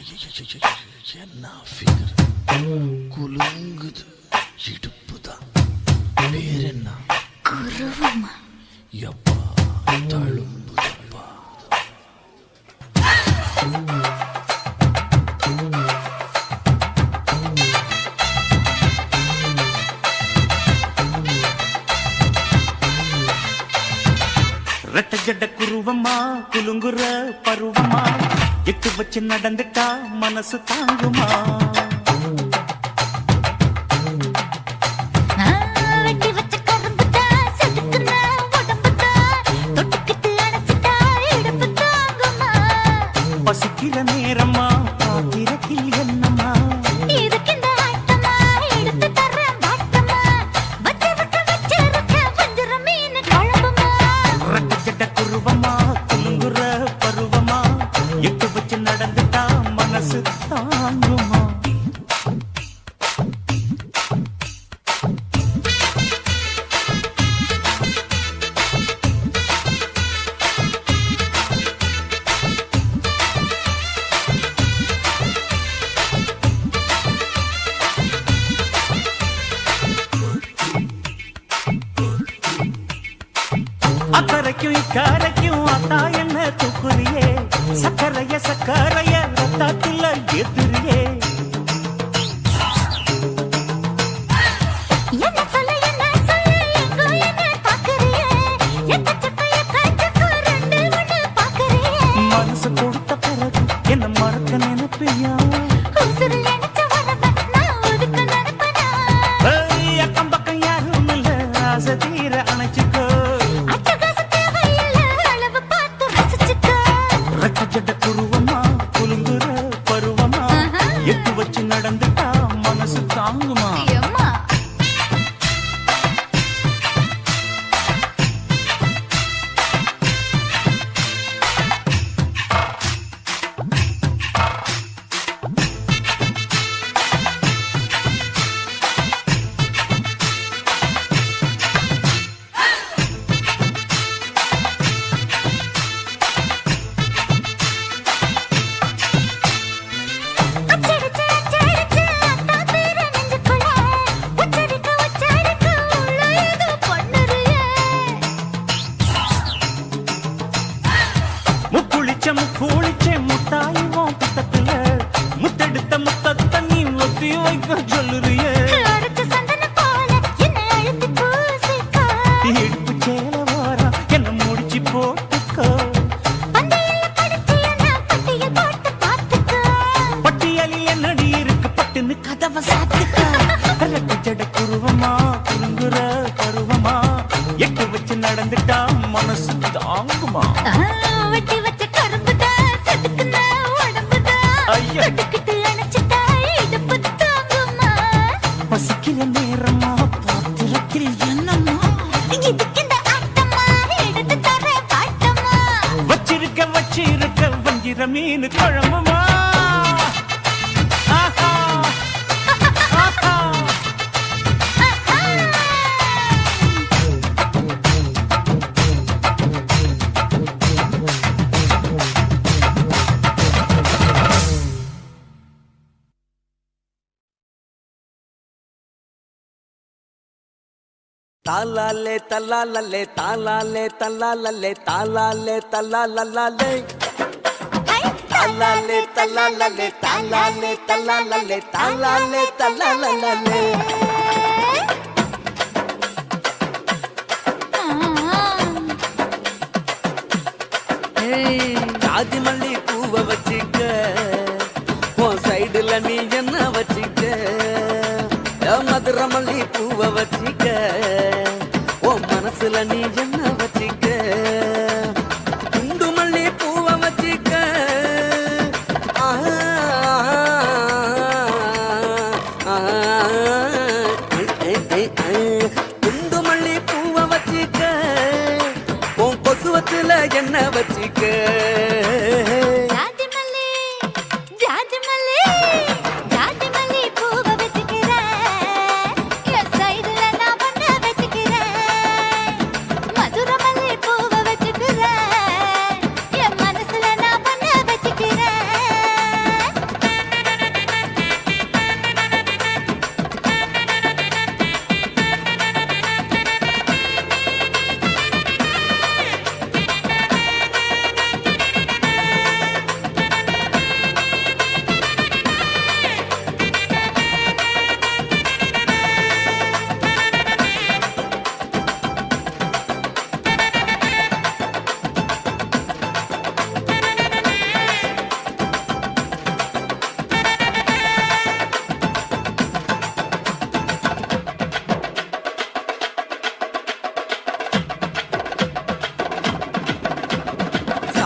என்ன ஃபிகர் குலுங்குது இடுப்பு தான் பேர் என்ன குருவமா எப்பா தழும்புதப்பா ரெட்ட ஜட குருவமா குலுங்குற பருவமா எட்டு வச்சு நடந்துட்டா மனசு தாங்குமா பசிக்கிற நேரமா பாத்திரத்தில் என்னமா ரெட்ட ஜட குருவமா குலுங்குற பருவமா எட்டு வச்சு நடந்துட்டா மனசு தாங்குமா அக்கறைக்கும் இக்கரைக்கும் அத்தா என்ன தூக்குறியே சக்கரைய சக்கரைய ரத்தாத்துல ஏத்துறியே மனசு கொடுத்த பிறகு என்ன மறக்க நினைப்பியா அக்கம் பக்கம் யாரும் இல்ல ஆசை தீர அணைச்சுக்கோ ரெட்ட ஜட குருவமா குலுங்குற பருவமா எட்டு வச்சு நடந்துட்டா மனசு தாங்குமா முக்குளிச்ச முட்டாயுவோம் புத்தத்துல முத்தெடுத்த முத்தத்தை நீ ஒத்தி வைக்க சொல்லுறிய இடுப்பு சேல வாரா என்ன முடிச்சு போட்டுக்கோ பட்டியலில் என்னடி இருக்கு பட்டுன்னு கதவை சாத்துக்கோ ரெட்ட ஜட குருவமா குலுங்குற பருவமா எட்டு வச்சு நடந்துட்டா மனசு தாங்குமா பசிக்கிற நேரமா பாத்திரத்தில் என்னமா வச்சிருக்க வச்சிருக்க வஞ்சிர மீன் குழம்புமா தாலாலே தல்லாலே தாலாலே தல்லாலே தாலாலே தல்லாலே தாலாலே தல்லாலே தாலாலே தல்லாலே தாலாலே தல்லாலே ஜாதி மல்லி பூவை வச்சுக்க உன் சைடுல நீ என்ன வச்சுக்க மதுரை மல்லி பூவை வச்சுக்க உன் மனசுல நீ என்ன வச்சுக்க குண்டு மல்லி பூவை வச்சுக்க குண்டு மல்லி பூவை வச்சுக்க உன் கொசுவத்துல என்ன வச்சுக்க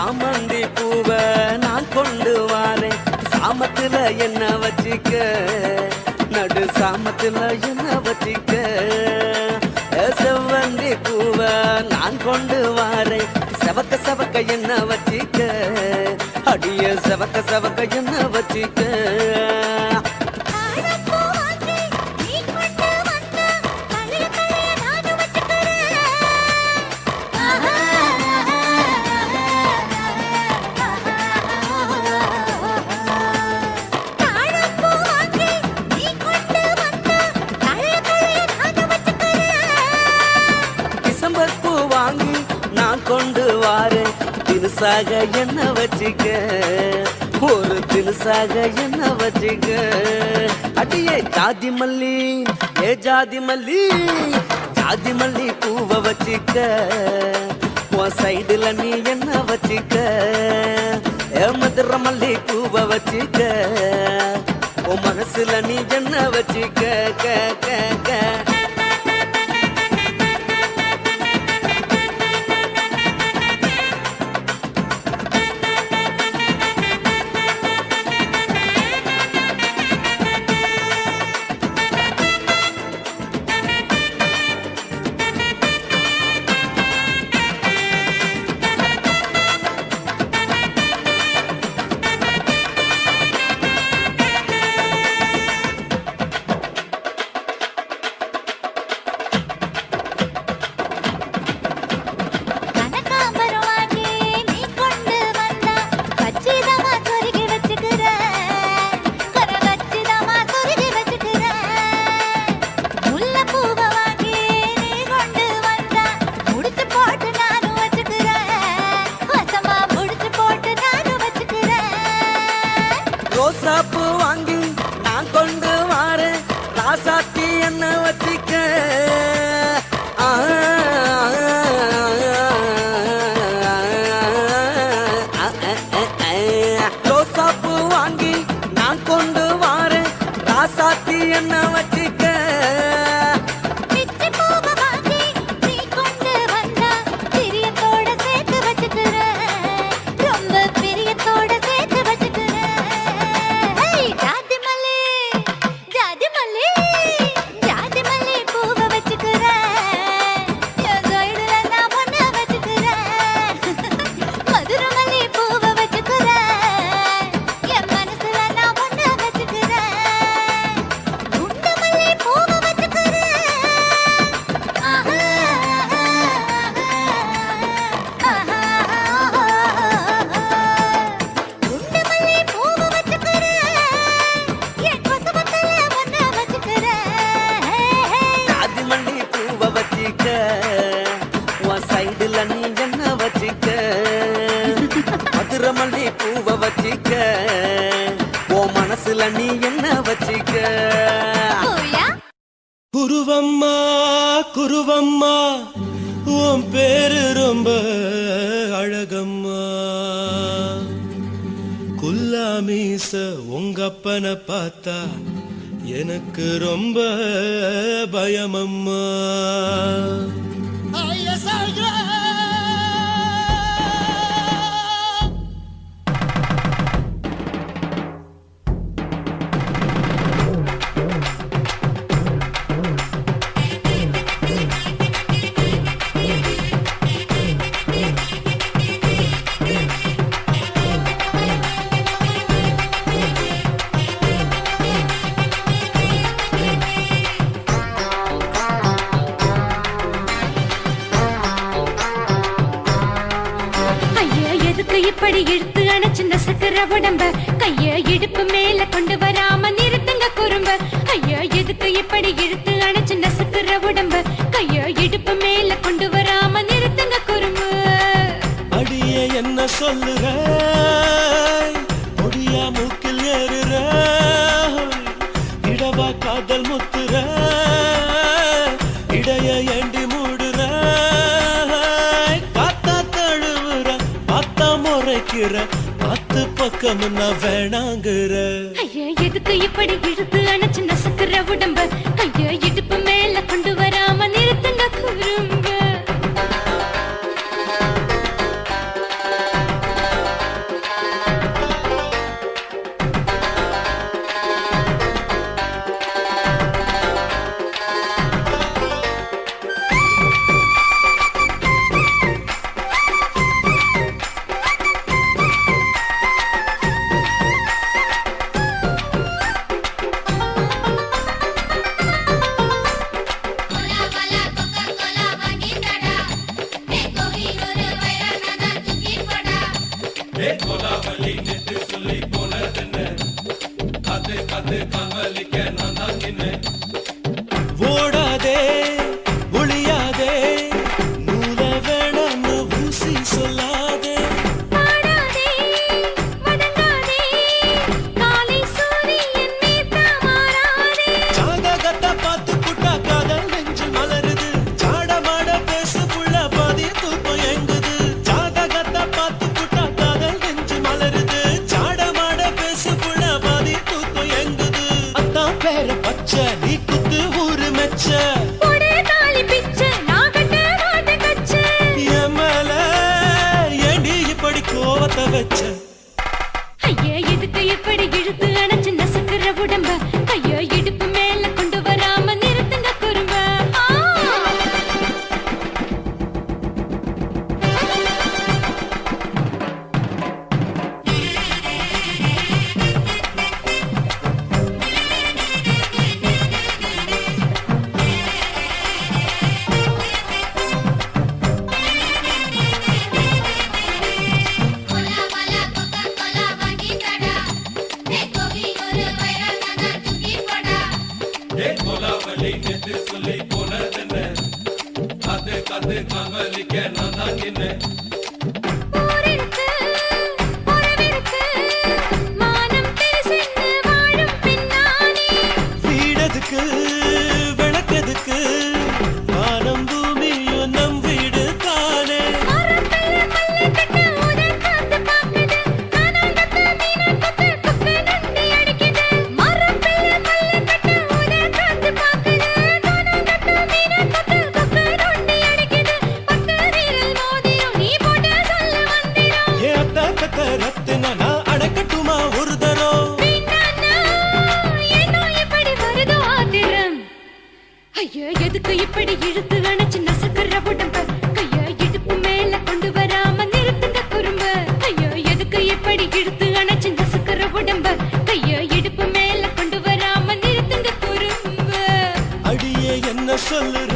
சாமந்தி பூவ நான் கொண்டு வாரேன் சாமத்துல என்ன வச்சிக்க நடு சாமத்துல என்ன வச்சிக்க செவ்வந்தி பூவ நான் கொண்டு வாரேன் செவக்க செவக்க என்ன வச்சிக்க அடிய செவக்க செவக்க என்ன வச்சிக்க கொண்டு வாரேன் தினுசாக என்ன வச்சிக்க ஒரு தினுசாக என்ன வச்சிக்க அடியே ஜாதி மல்லி ஏ ஜாதி மல்லி ஜாதி மல்லி பூவ வச்சிக்க உன் சைடுல நீ என்ன வச்சிக்க ஏ மதுர மல்லி பூவ வச்சிக்க உன் மனசுல நீ என்ன வச்சிக்க க க க ரோசாப்பூ வாங்கி நான் கொண்டு வாரேன் ராசாத்தி என்ன வச்சிக்க ரோசாப்பூ வாங்கி நான் கொண்டு வாரேன் ராசாத்தி என்ன வச்சிக்க சைடுல நீ என்ன வச்சிக்க மதுர மல்லி பூவ வச்சிக்க ஓ மனசுல நீ என்ன வச்சிக்க குருவம்மா குருவம்மா உன் பேரு ரொம்ப அழகம்மா குல்லாமீச உங்க அப்பனை பார்த்தா எனக்கு ரொம்ப பயமம்மா இப்படி இழுத்து அணைச்சு நசுக்கிற உடம்ப கைய இடுப்பு மேல கொண்டு வராம நிறுத்துங்க குறும்ப ஐயா எதுக்கு இப்படி இழுத்து அணைச்சு நசுக்கிற உடம்ப கைய இடுப்பு மேல கொண்டு வராம நிறுத்துங்க குறும்பு அடியே என்ன சொல்லுற ஒடியா மூக்கில் ஏறுற இடவா காதல் முத்துற இடைய ஏண்டி மூடுற காத்தா தழுவுற பார்த்தா முறைக்கிற பத்து பக்கம் நான் வேணாங்குற ஐயா எதுக்கு இப்படி இழுத்து அணைச்சு நசுக்கிற உடம்ப கைய இடுப்பு மேல கொண்டு வராம நிறுத்துங்க குறும்ப ஓடாதே ஒளியாதே நூல வேணான்னு ஊசி சொல்லாதே பாடாதே வதங்காதே காலை சூரியன் மீது மாறாதே ஜாதகத்தை பார்த்து புட்டா காதல் நெஞ்சு மலருது சாடமாட பேசு புள்ள பாதி தூக்கம் எங்குது ஜாதகத்தை பார்த்து புட்டா காதல் நெஞ்சு மலருது சாடமாட பேசு புள்ள பாதி தூக்கம் எங்குது அத்தான் பேர பச்சை நீ குத்து ஊரு மெச்ச ஒரே தாலி பிச்சை நான் கட்ட மாட்ட கச்சை என் மேல ஏண்டி இப்படி கோவத்தை வச்ச ஐயா எதுக்கு எப்படி இழுத்து அணைச்சு நசுக்கிற உடம்ப ஐயா இடுப்பு மேல கொண்டு வராம நிறுத்துங்க குறும்ப कोला वाला कोका कोला वाटी कड़ा देखो ही और वैरा नाना चुकी पड़ा ஊரிருக்கு உறவிருக்கு மானம் பெருசென்று வாழும் பின்னானே வீடதுக்கு விளக்கதுக்கு வானம் பூமியும் நம் வீடு தானே மரத்துல மல்லி கட்டு உதன் காத்து பாக்குது கானாங்கத்து மீனாங்கத்து குக்கு நண்டி அடிக்குது மரத்துல மல்லி கட்டு உதன் காத்து பாக்குது கானாங்கத்து மீனாங்கத்து குக்கு நண்டி அடிக்குது பத்து வீரல் மோதிரம் நீ போட்ட சொல்ல வந்திரம் ஏ அத்த கத்த ரத்தின நான் அடக்கட்டுமா ஒரு தரம் பின்னானா ஏனோ இப்படி வருதோ ஆத்திரம் ஐயா எதுக்கு இப்படி இழுத்து அணைச்சு நசுக்கிற உடம்ப கையா இடுப்பு மேல கொண்டு வராம நிறுத்துங்க குறும்ப ஐயா எதுக்கு இப்படி இழுத்து அணைச்சு நசுக்கிற உடம்ப கையா இடுப்பு மேல கொண்டு வராம நிறுத்துங்க குறும்ப அடியே என்ன சொல்லுற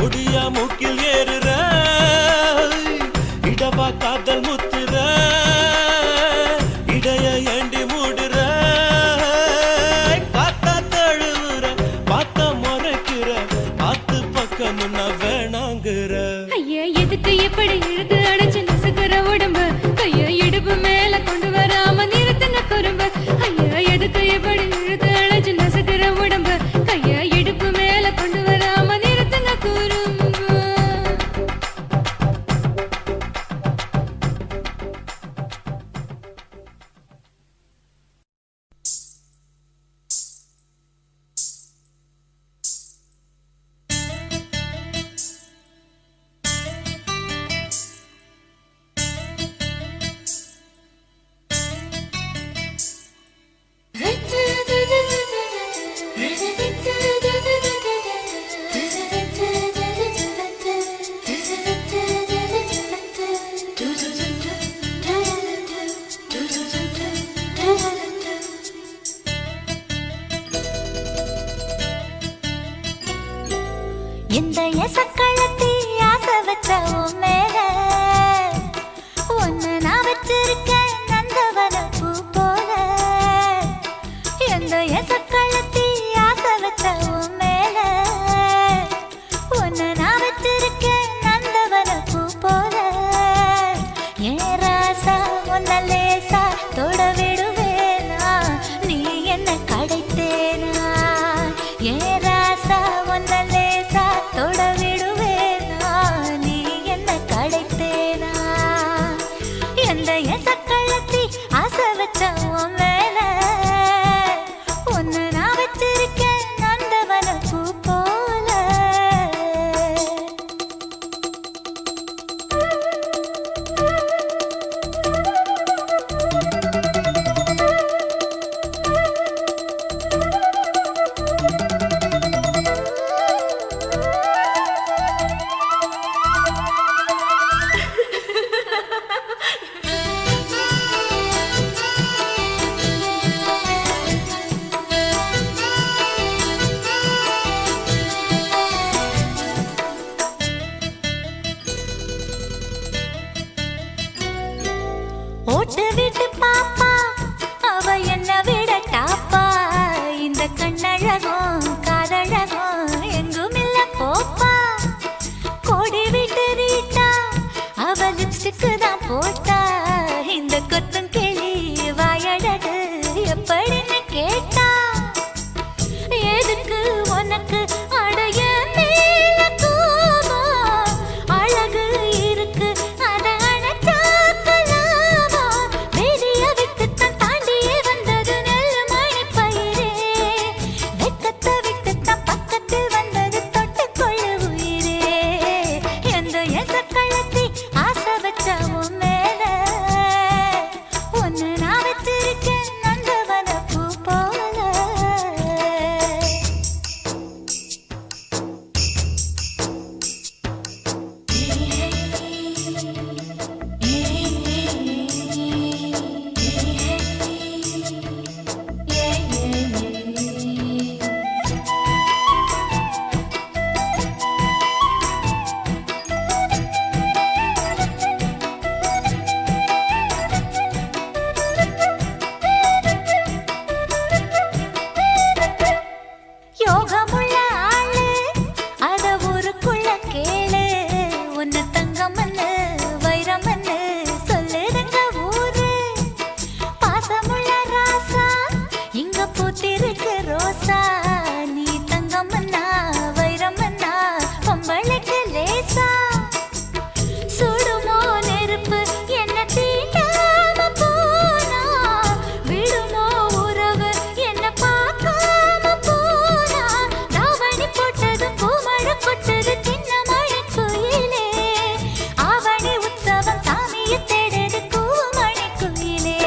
ஒடியா மூக்கில் ஏறுற இடவா காதல் முத்துற இடைய ஏண்டி மூடுற காத்தா தழுவுற பார்த்த முறைக்கிற ஆத்து பக்கம் நான் வேணாங்குற ஐயா எதுக்கு எப்படி இழுத்து அணைச்சு நசுக்கிற உடம்ப கையா இடுப்பு மேல கொண்டு வராம நிறுத்துங்க குறும்ப ஐயா எதுக்கு எப்படி இழுத்து அணைச்சு நசுக்கிற உடம்ப கையா இடுப்பு மேல கொண்டு வராம நிறுத்துங்க குறும்ப இந்த எசக்களத்தி ஆசை வச்ச உன் மேல ஒன்னு நான் வச்சிருக்கேன் நந்தவன பூ போல இந்த எசக்களத்தி ஆசை வச்ச உன் மேல ஒன்னு நான் வச்சிருக்கேன் நந்தவன பூ போல ஏன் ராசா உன்ன லேசா தொட விடுவேனா நீ என்ன கடைத்தேனா ஏன் ராசா உன்ன லேசா தொட விடுவேனா நீ என்ன கடைத்தேனா எந்த எசக்களத்தி ஆசை வச்ச உன் மேல ஒன்னு நான் வச்சிருக்கேன் நந்தவன பூ போல ஓட்டு வீட்டு பாப்பா அவ என்ன விட டாப்பா இந்த கண்ணழகும் காதழகும் எங்கும் இல்ல போப்பா கோடி வீட்டு ரீட்டா அவ லிப்ஸ்டிக்கு தான் போட்டா இந்த கொத்தும் கிளி வாயழகு எப்படின்னு கேட்டா எதுக்கு உனக்கு அடைய மேல கோபம் அழகு இருக்கு அத அணைச்சாக்கலாமா வெளிய விட்டுத்தான் தாண்டியே வந்தது நெல் மணி பயிரே வெக்கத்தை விட்டுத்தான் பக்கத்தில் வந்தது தொட்டுக்கொள்ள உயிரே எந்த எசக்களத்தி ஆசை வச்ச உன் மேல ஒன்னு நான் வச்சிருக்கேன் நந்தவன பூ போல யோகமுள்ள ஆளு அத ஊருக்குள்ள கேளு உன்னை தங்கமன்னு வைரமன்னு சொல்லுதுங்க ஊரு பாசமுள்ள ராசா இங்க பூத்திருக்கு ரோசா நீ தங்கமன்னா வைரமன்னா பொம்பளைக்கு லேசா சுடுமோ நெருப்பு என்ன தீண்டாம போனா விடுமோ உறவு என்ன பார்க்காம போனா தாவணி போட்டது பூமழை கொட்டது சின்ன மழை குயிலே ஆவணி உற்சவம் சாமியை தேடுது கூமணி குயிலே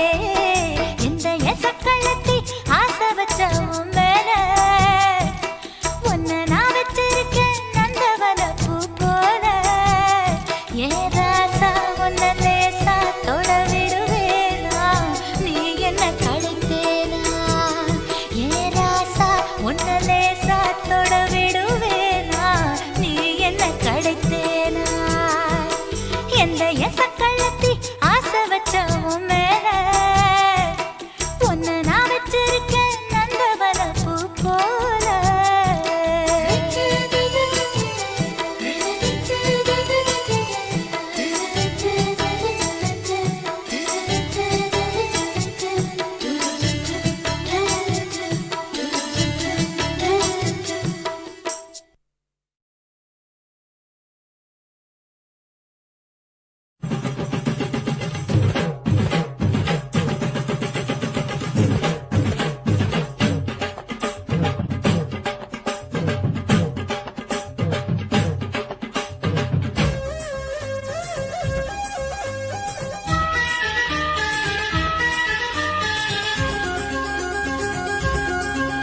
இந்த எசக்களத்தி ஆசை வச்ச உன் மேல ஒன்ன நான் வச்சிருக்கேன் நந்தவன பூ போல ஏ ராசா உன்ன லேசா தொட விடுவேனா நீ என்ன கழித்தேனா ஏ ராசா உன்ன லேசா தொட விடுவேனா நீ என்ன கழித்தேனா எந்த எசக்களத்தி ஆசை வச்ச உன் மேல ஒன்ன நான் வச்சிருக்கேன் நந்தவன பூ போல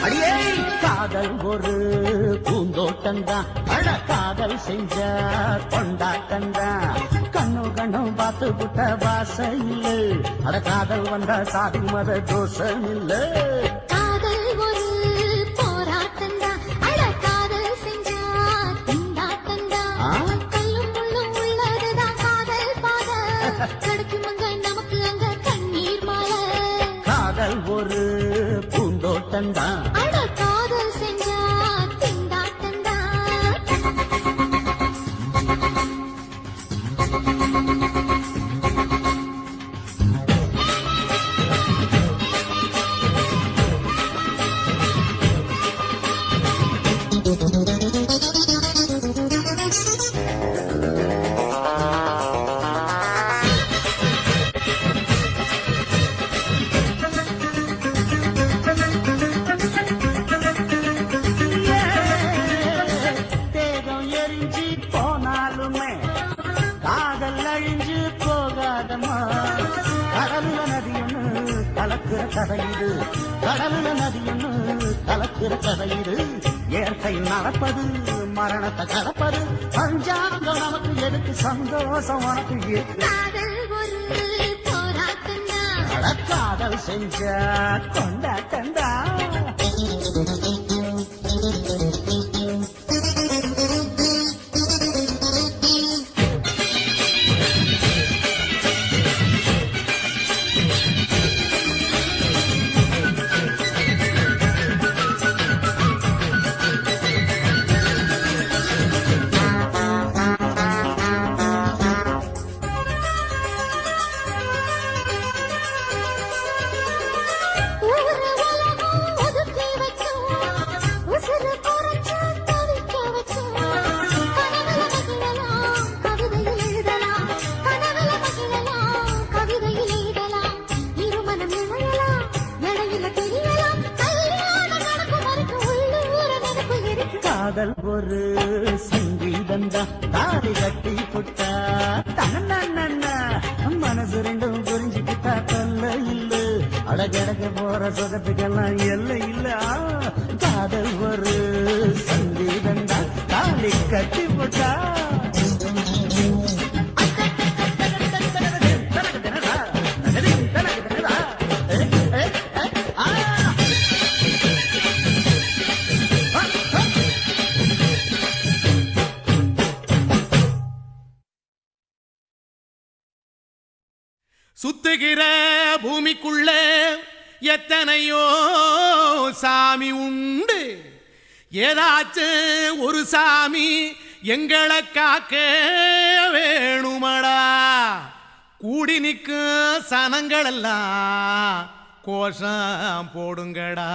அடியே காதல் ஒரு பூந்தோட்டம்தான் அட காதல் செஞ்ச கொண்டாட்டம்தான் கண்ணு கண்ணும் பார்த்து புட்ட வாசம் இல்ல அட காதல் வந்தா சாதி மத தோஷம் இல்ல காதல் ஒரு போராட்டம்தான் அட காதல் செஞ்சா திண்டாட்டம்தான் கல்லும் முள்ளும் உள்ளதுதான் காதல் பாதை கிடைக்குமங்க நமக்கு அங்க கண்ணீர் மாலை காதல் ஒரு பூந்தோட்டம்தான் அட காதல் செஞ்சா திண்டாட்டம்தான் தேகம் எரிஞ்சு போனாலுமே காதல் அழிஞ்சு போகாதம்மா கடலுல நதி ஒண்ணு கலக்குற கதை இது கடலுல நதி ஒண்ணு கலக்குற கதை இது இயற்கை நடப்பது மரணத்தை கலப்பது பஞ்சாங்கம் நமக்கு எதுக்கு சந்தோஷம் உனக்கு இருக்கு காதல் ஒரு போராட்டம்தான் அட காதல் செஞ்ச கொண்டாட்டம்டா காதல் ஒரு சங்கீதந்தா தாலி கட்டி புட்டா தன்னா மனசு ரெண்டும் புரிஞ்சுக்கிட்டா தொல்ல இல்ல அடகடக போற சுகத்துக்கெல்லாம் எல்லை இல்ல காதல் ஒரு சங்கீதந்தா தாலி கட்டி புட்டா சுத்துகிற பூமிக்குள்ள எத்தனையோ சாமி உண்டு, ஏதாச்சும் ஒரு சாமி எங்களை காக்க வேணுமடா. கூடி நிற்கும் சனங்களெல்லாம் கோஷம் போடுங்கடா.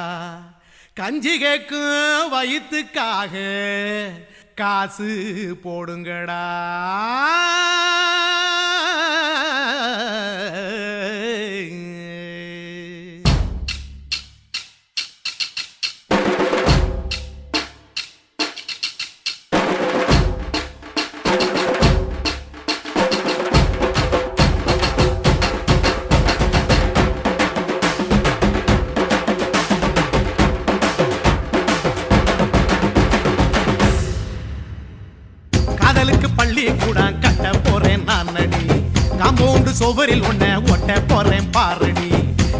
கஞ்சி கேக்கும் வயிற்றுக்காக காசு போடுங்கடா. காதலுக்கு பள்ளி கூட கட்ட போறேன் நான் நடி, காம்பவுண்டு சோவரில் ஒன்ன ஒட்ட போறேன் பாரடி.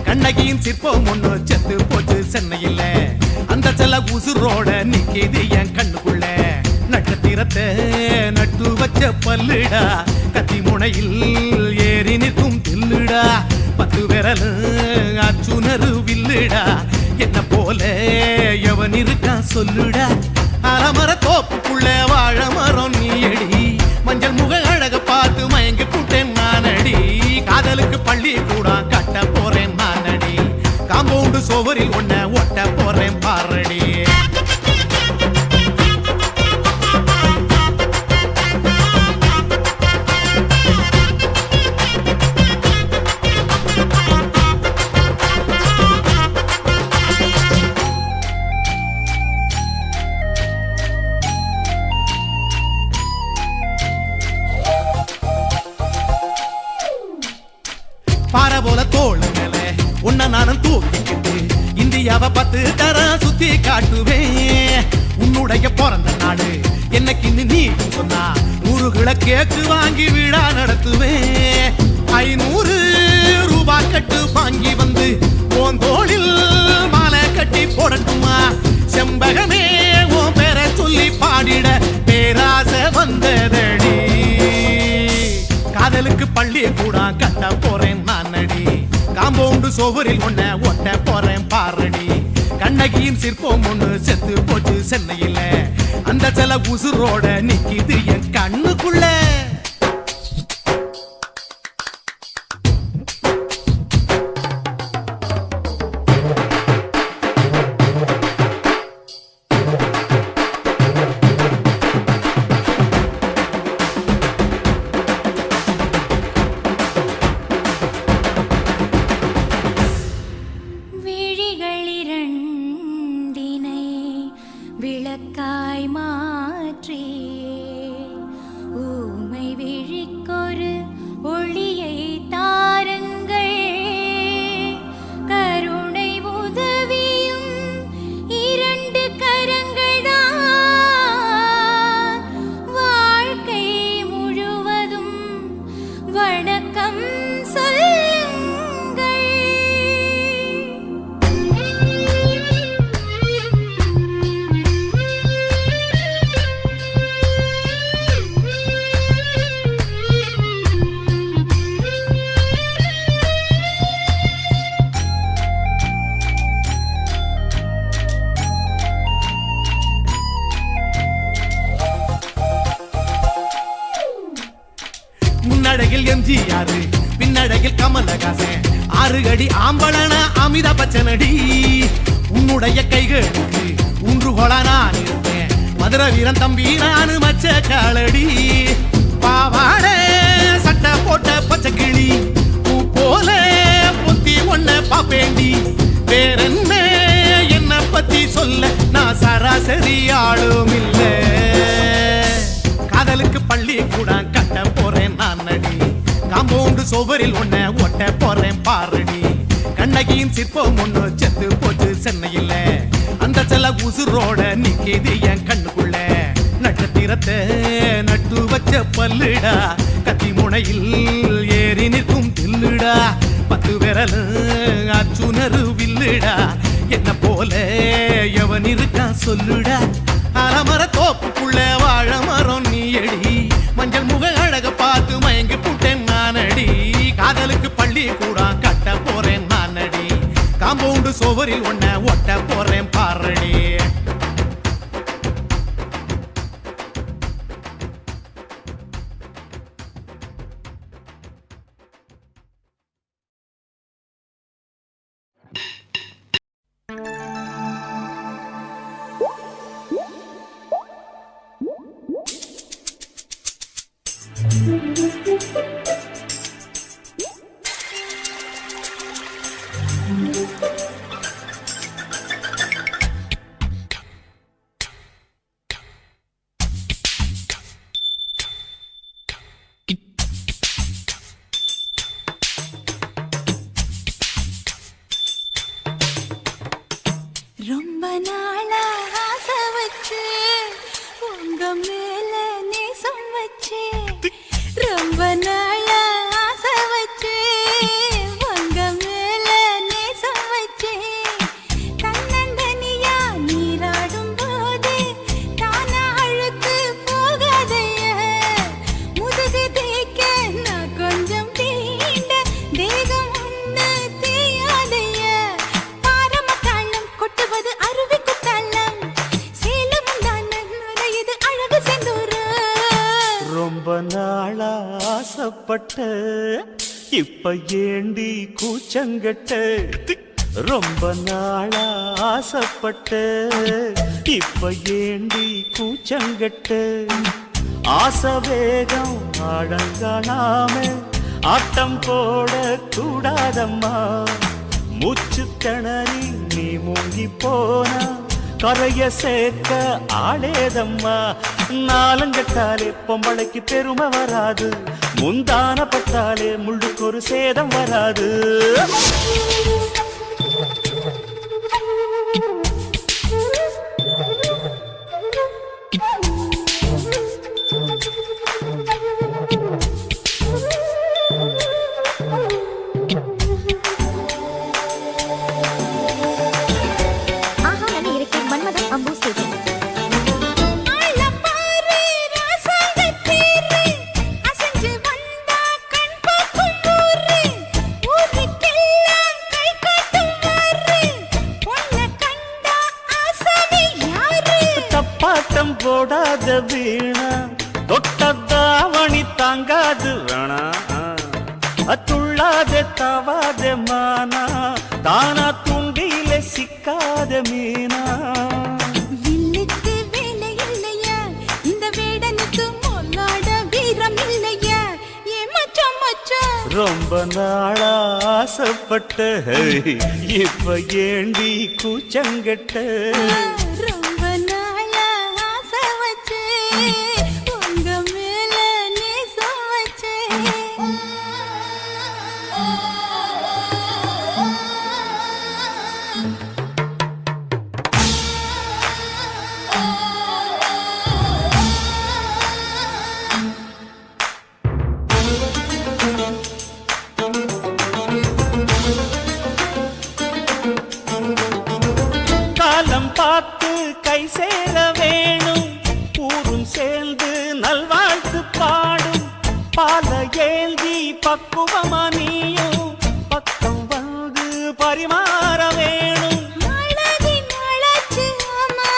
கண்ணகியின் சிற்பம் ஒண்ணு செத்து போச்சு சென்னையில, அந்த செல்ல உசுரோட நிக்கிது என் கண்ணுக்குள்ள. நட்சத்திரத்தை நட்டு வச்ச பல்லுடா, கத்தி முனையில் ஏறி நிற்கும் தில்லுடா. 10 விரல் அச்சுணரு வில்லுடா, என்ன போல எவன் இருக்கா சொல்லுடா. அலமர தோப்புக்குள்ள வாழ மரம் நீயடி, மஞ்சள் முக அழக பார்த்து மயங்கி புட்டேன் நானடி. காதலுக்கு பள்ளி கூட கட்ட போறேன் நானடி, காம்பவுண்டு சோவரில் ஒன்ன ஒட்ட போறேன் பாரடி. பாறை போல தோள் மேல உன்ன நானும் தூக்கிக்கிட்டு இந்தியாவை 10 தரம் சுத்தி காட்டுவேன். உன்னுடைய பிறந்த நாடு என்னைக்கு நீ சொன்னா 100 கிலோ கேக்கு வாங்கி விழா நடத்துவேன். 500 ரூபாய் கட்டு வாங்கி வந்து போந்தோளில் மாலை கட்டி போடட்டுமா. செம்பகமே உன் பேரை சொல்லி பாடிட பேராசை வந்ததடி. காதலுக்கு பள்ளி கூட கட்ட போறேன் நானடி, காம்பவுண்டு சோவரில் ஒன்ன ஒட்ட போறேன் பாரடி. கண்ணகியின் சிற்பம் ஒண்ணு செத்து போச்சு சென்னையில, அந்த செல உசுரோட நிக்கிது என் கண்ணுக்குள்ள. விளக்காய் மாற்றி ஊமை விழிக்கொரு ஒளியை தாருங்கள். கருணை உதவியும் 2 கரங்கள்தான், வாழ்க்கை முழுவதும் வணக்கம் சொல்லுங்கள். முன்னடையில் எம்ஜிஆர், பின்னடையில் கமலஹாசன், 6 அடி ஆம்பளன அமிதாப் பச்சனடி. உன்னுடைய கைகளுக்கு ஊன்றுகோல நான் இருப்பேன், மதுரை வீரன் தம்பி நானு மச்ச காலடி. பாவாட சட்டை போட்ட பச்சை கிளி பூ போல பொத்தி ஒன்ன பாப்பேண்டி. வேறென்ன என்ன பத்தி சொல்ல நான் சராசரி ஆளும் இல்ல காதலுக்கு பள்ளி கூட கட்ட போறேன் நான் நடி காம்பவுண்டு சுவரில் ஒன்ன ஒட்ட போறேன் பாரடி கண்ணகியின் சிற்பம் ஒண்ணு செத்து போச்சு சென்னையில அந்த செல உசுரோட நிக்கிது என் கண்ணுக்குள்ள நட்சத்திரத்தை நட்டு வச்ச பல்லுடா கத்தி முனையில் ஏறி நிற்கும் தில்லுடா 10 விரல் அச்சுணரு வில்லுடா என்ன போல எவன் இருக்கா சொல்லுடா அலமர தோப்புக்குள்ள வாழ மரம் நீ அடி மஞ்சள் முக அழக பார்த்து மயங்கி புட்டேன் நானடி காதலுக்கு பள்ளி கூட கட்ட போறேன் நானடி காம்பவுண்டு சுவரில் ஒன்ன ஒட்ட போறேன் பாரடி ரொம்ப நாளா ஆசை வச்சு உங்க மேல நேசம் வச்சு ரொம்ப நாளா ஆசை வச்சு உங்க மேல நேசம் வச்சு தன்னந்தனியா நீராடும் போது தானா அழுத்து போகாதைய முதுகு தேய்க்க நான் கொஞ்சம் தீண்ட தேகம் ஒண்ணு தேயாதைய பாரமத்தாளம் கொட்டுவது அருவி குத்தாளம் சேலம் தான நுரையுது அழகு செந்தூரு ரொம்ப நாளா ஆசைப்பட்ட இப்ப ஏண்டி கூச்சங்கட்ட ரொம்ப நாளா ஆசைப்பட்ட இப்ப ஏண்டி கூச்சங்கட்ட ஆசை வேகம் ஆழங்காணாம ஆட்டம் போட கூடாதம்மா மூச்சு திணறி நீ மூங்கி போனா கரைய சேர்க்க ஆளேதம்மா நாலங்கட்டாலே பொம்பளைக்கு பெருமை வராது முந்தான பட்டாலே முள்ளுக்கு ஒரு சேதம் வராது போடாத வீணா தொட்டதாவணி தாங்காது வேணா துள்ளாத தவாத மானா தானா துண்டியில சிக்காத மீனா வில்லுக்கு வேலை இல்லையா இந்த வேடனுக்கு மொல்லாட வீரம் இல்லையா ஏ மச்சான் மச்சான் ரொம்ப நாளா ஆசைப்பட்ட இப்ப ஏண்டி கூச்சங்கட்ட ரொம்ப நாளா ஆசை வச்சு உங்க மேல நேசம் வச்சு காலம் பார்த்து கை சேர வேணும் ஊரும் சேர்ந்து நல்வாழ்த்து பாடும் பால ஏந்தி பக்குவமா நீயும் பக்கம் வந்து பரிமாற வேணும் நாளாகி நாளாச்சு ஆமா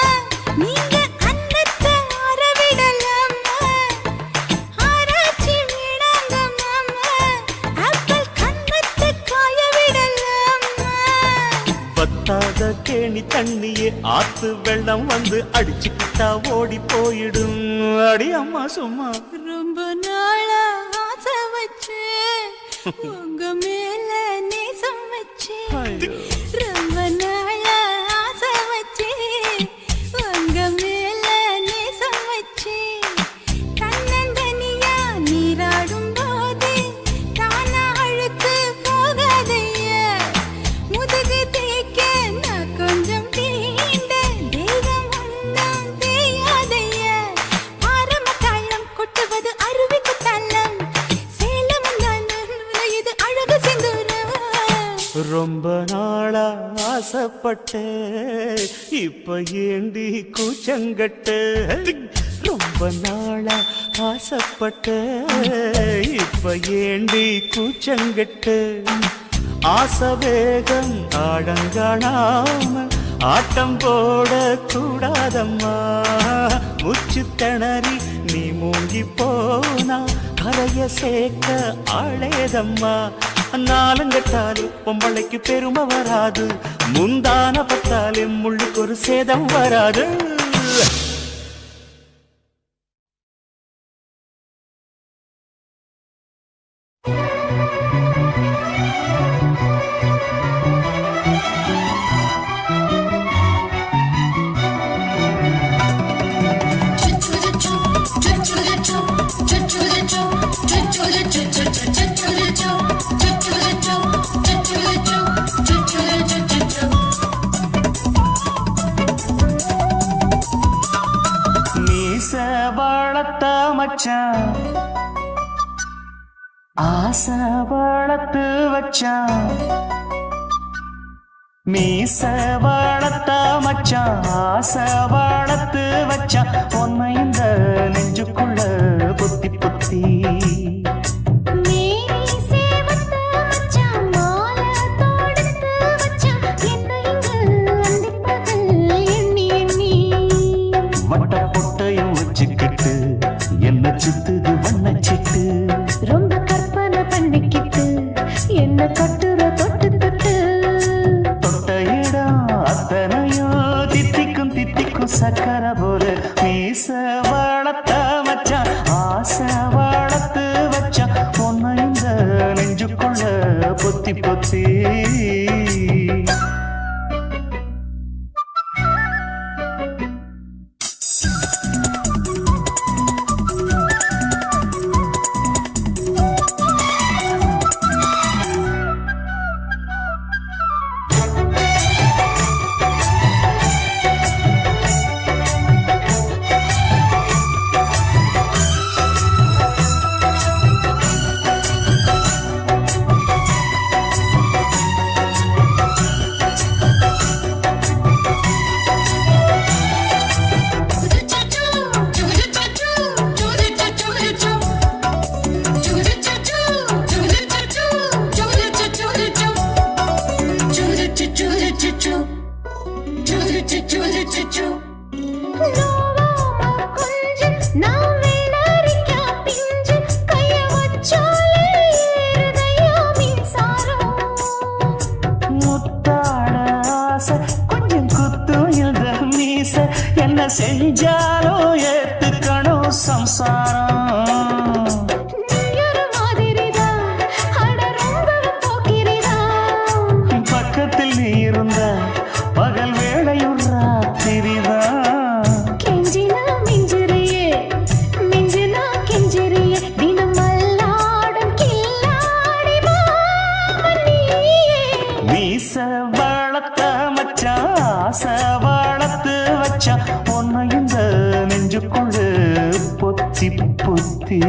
நீங்க அன்னத்தை அறவிடலாமா ஆராய்ச்சி விடாங்க மாமா ஆப்பிள் கண்ணத்தை காய விடலாமா பத்தாத கேணி தண்ணியே ஆத்து வெள்ளம் வந்து அடிச்சுக்கிட்டா ஓடி போயிடும் அடி அம்மா சும்மா ரொம்ப நாளா ஆசை வச்சு உங்க மேல நேசம் வச்சு ஐயோ. ரொம்ப நாளா ஆசை வச்சு உங்க ரொம்ப நாளா ஆசைப்பட்ட இப்ப ஏண்டி கூச்சங்கட்ட ரொம்ப நாளா ஆசைப்பட்ட இப்ப ஏண்டி கூச்சங்கட்ட ஆசை வேகம் ஆடங்காணாம ஆட்டம் போட கூடாதம்மா முச்சு திணறி நீ மூங்கி போனா கரைய சேர்க்க ஆளேதம்மா நாலங்கட்டாலே பொம்பளைக்கு பெருமை வராது முந்தான பட்டாலே முள்ளுக்கு ஒரு சேதம் வராது மீச மச்சான் ஆசை வளர்த்து வச்சான் மீச வளர்த்த மச்சான் ஆசை வளர்த்து வச்சான் உன்னை இந்த நெஞ்சுக்குள்ள புத்தி புத்தி வட்ட பொட்டையும் வச்சுக்கிட்டு என்ன சுத்துது வண்ண சிட்டு ரொம்ப கற்பனை பண்ணிக்கிட்டு என்ன கட்டுற தொட்டு தொட்டு தொட்ட இடம் அத்தனையும் தித்திக்கும் தித்திக்கும் சக்கர போல மீச வளர்த்த மச்சான் ஆசை வளர்த்து வச்சான் பொண்ணு இந்த நெஞ்சுக்குள்ள பொத்தி பொத்தி என்ன செஞ்சாலும் ஏத்துக்கணும் சம்சாரம் பக்கத்தில் நீ இருந்த பகல் வேளையும் ராத்திரிதான் கெஞ்சினா மிஞ்சிறியே மிஞ்சினா கெஞ்சிறியே தினம் மல்லாடும் கில்லாடி மாமணியே மீச வளர்த்த மச்சான் ஆசை வளர்த்து வச்சான் பொண்ணு இந்த நெஞ்சுக்குள்ள பொத்தி பொத்தி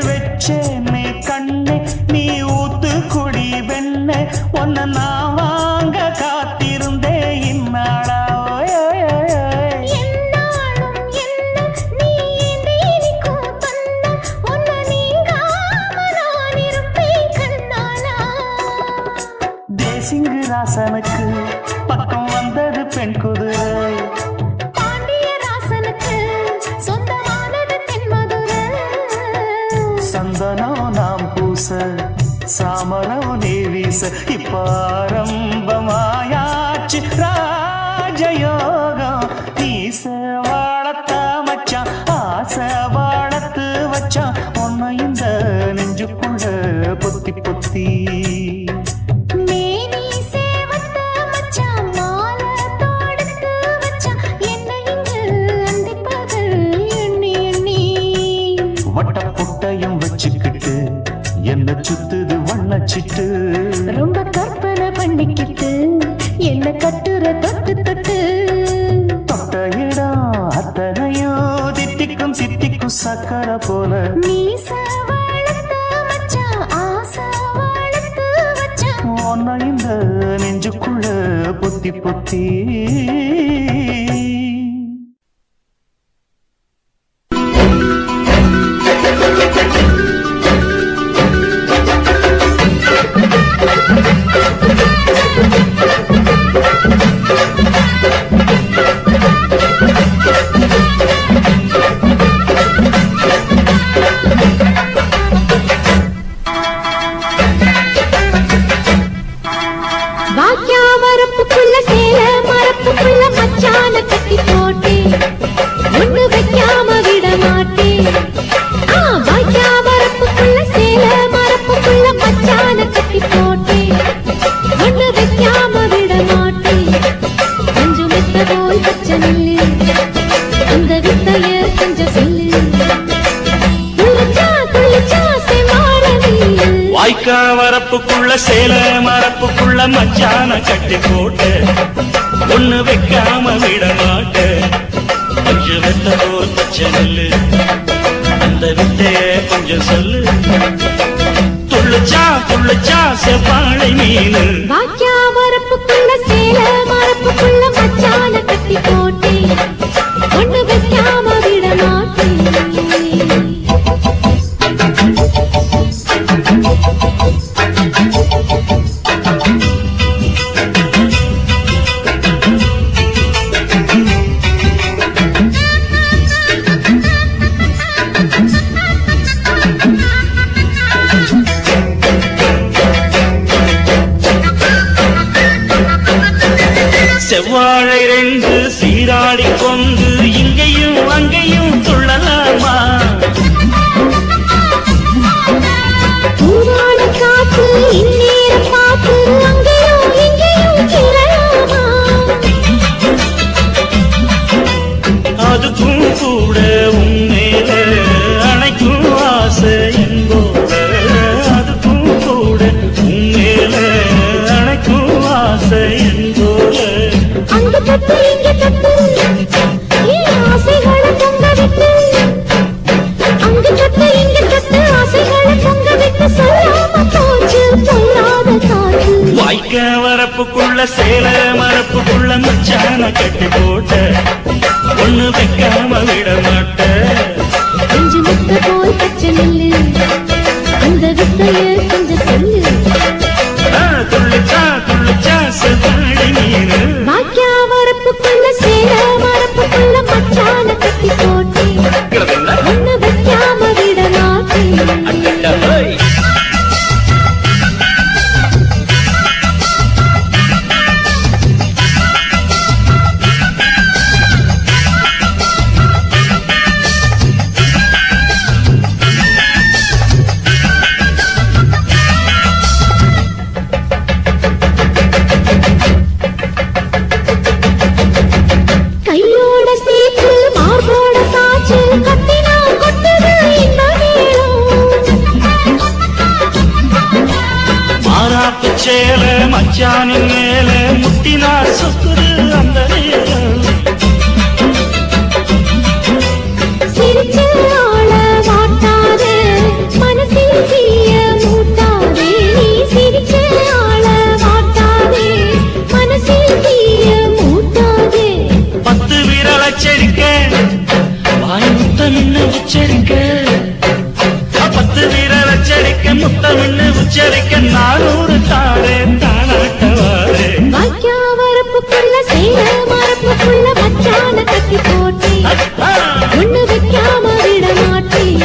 வெச்சேனே கண்ணே நீ ஊத்து குடி வெண்ணே உன்னை நான் வாங்க காத்திருந்தே இந்நாளா என்னாலும் என்ன நீ நீரிக்கும் பண்ண உன்னை நீங்காம நான் இருப்பேன் கண்ணாலா தேசிங்கு ராசனுக்கு பக்கம் வந்தது பெண் குதிரை பாண்டியராசனுக்கு சொந்தமானது தென்மதுரை சந்தனம் நாம் பூச சாமரம் நீ வீச இப்ப ஆரம்பமாயாச்சு ராஜயோகம் நீச வளர்த்த மச்சான் ஆசை வாழத்து வச்சான் உன்னை இந்த நெஞ்சுக்குள்ள பொத்தி பொத்தி மேனி சேவத்த மச்சான் மாலை தொடுத்து வச்சான் என்னை இங்கு அந்திப்பகல் எண்ணி எண்ணி வட்ட புட்டையும் வச்சுக்கிட்டு என்ன சுத்துது வண்ணச்சிட்டு ரொம்ப கற்பனை பண்ணிக்கிட்டு என்ன கட்டுற தொட்டு தொட்டு தொட்ட இடம் அத்தனையோ தித்திக்கும் சித்திக்கும் சக்கரை போல மீச வளர்த்த மச்சான் ஆசை வளர்த்து வச்சான் உன்னை இந்த நெஞ்சுக்குள்ள பொத்தி பொத்தி வாக்கியா மரப்புக்குள்ள சேல மரப்புக்குள்ள மச்சான கட்டி போட்டேன் ஒண்ணு வைக்காம விட மாட்டேன் வாக்கியா மரப்புக்குள்ள சேல மரப்புக்குள்ள மச்சான கட்டி போட்டேன் ஒண்ணு வைக்காம விட மாட்டேன் கொஞ்சம் மெத்த போல் பச்சை நெல்லு அந்த வித்தைய கொஞ்சம் சொல்லு துளிச்சா துளிச்சா செமாரவி வாய்க்கா வரப்புக்குள்ள சேல மரப்புக்குள்ள மச்சான கட்டி போட்டு ஒண்ணு வைக்காம விட மாட்ட கொஞ்சம் வெத்த போல் பச்சை நெல்லு அந்த வித்தைய கொஞ்சம் சொல்லு துள்ளுச்சா துள்ளுச்சா செவ்வாழை மீனு வாக்கியா மரப்புக்குள்ள சேல மரப்புக்குள்ள மச்சான கட்டி போட்டேன் ஒண்ணு வைக்காம விட மாட்டேன் செவ்வாழை ரெண்டு சீராடி கொண்டு இங்கேயும் அங்கேயும் துள்ளலாமா பூவான காத்து இந்நேர பாத்து அங்கேயும் இங்கேயும் திரளாமா அதுக்கும் கூட உண்மையில அணைக்கும் ஆசை என்போட அதுக்கும் கூட உண்மையில அணைக்கும் ஆசை என்போட அங்க தொட்டு இங்க தொட்டு என் ஆசைகளை பொங்க விட்டு அங்க தொட்டு இங்க தொட்டு ஆசைகளை பொங்க விட்டு சொல்லாம போச்சு சொல்லாத காற்று வாய்க்க வரப்புக்குள்ள சேல மரப்புக்குள்ள மச்சான கட்டி போட்ட ஒண்ணு வைக்காம விட மாட்ட கொஞ்ச முத்த போல் பச்சை நெல்லு அந்த வித்தைய கொஞ்சம் சொல்லு துள்ளிச்சா துள்ளிச்சா செவ்வாழை மீனு வாக்கியா மரப்புக்குள்ள சேல மரப்புக்குள்ள மச்சான கட்டி போட்டேன் ஒண்ணு வைக்காம விட மாட்டேன் கையோட சேர்த்து மார்போட சாச்சு கத்தினா கொட்டுது இந்த மாறாப்பு சேல மச்சானின் மேல முட்டினா சுக்குது அந்த நேரம் சிரிச்சு ஆள மாட்டாதே மனசில் தீய மூட்டாதே நீ சிரிச்சு ஆள மாட்டாதே மனசில் தீய மூட்டாதே 10 விரல் அச்சரிக்க வாய் முத்தமின்னு உச்சரிக்க 10 விரல் அச்சரிக்க முத்தமின்னு உச்சரிக்க 400 தாரே தானாட்டவாரே வாக்கியா வரப்புக்குள்ள சேல மரப்புக்குள்ள மச்சான கட்டி போட்டேன் ஒண்ணு வைக்காம விட மாட்டேன்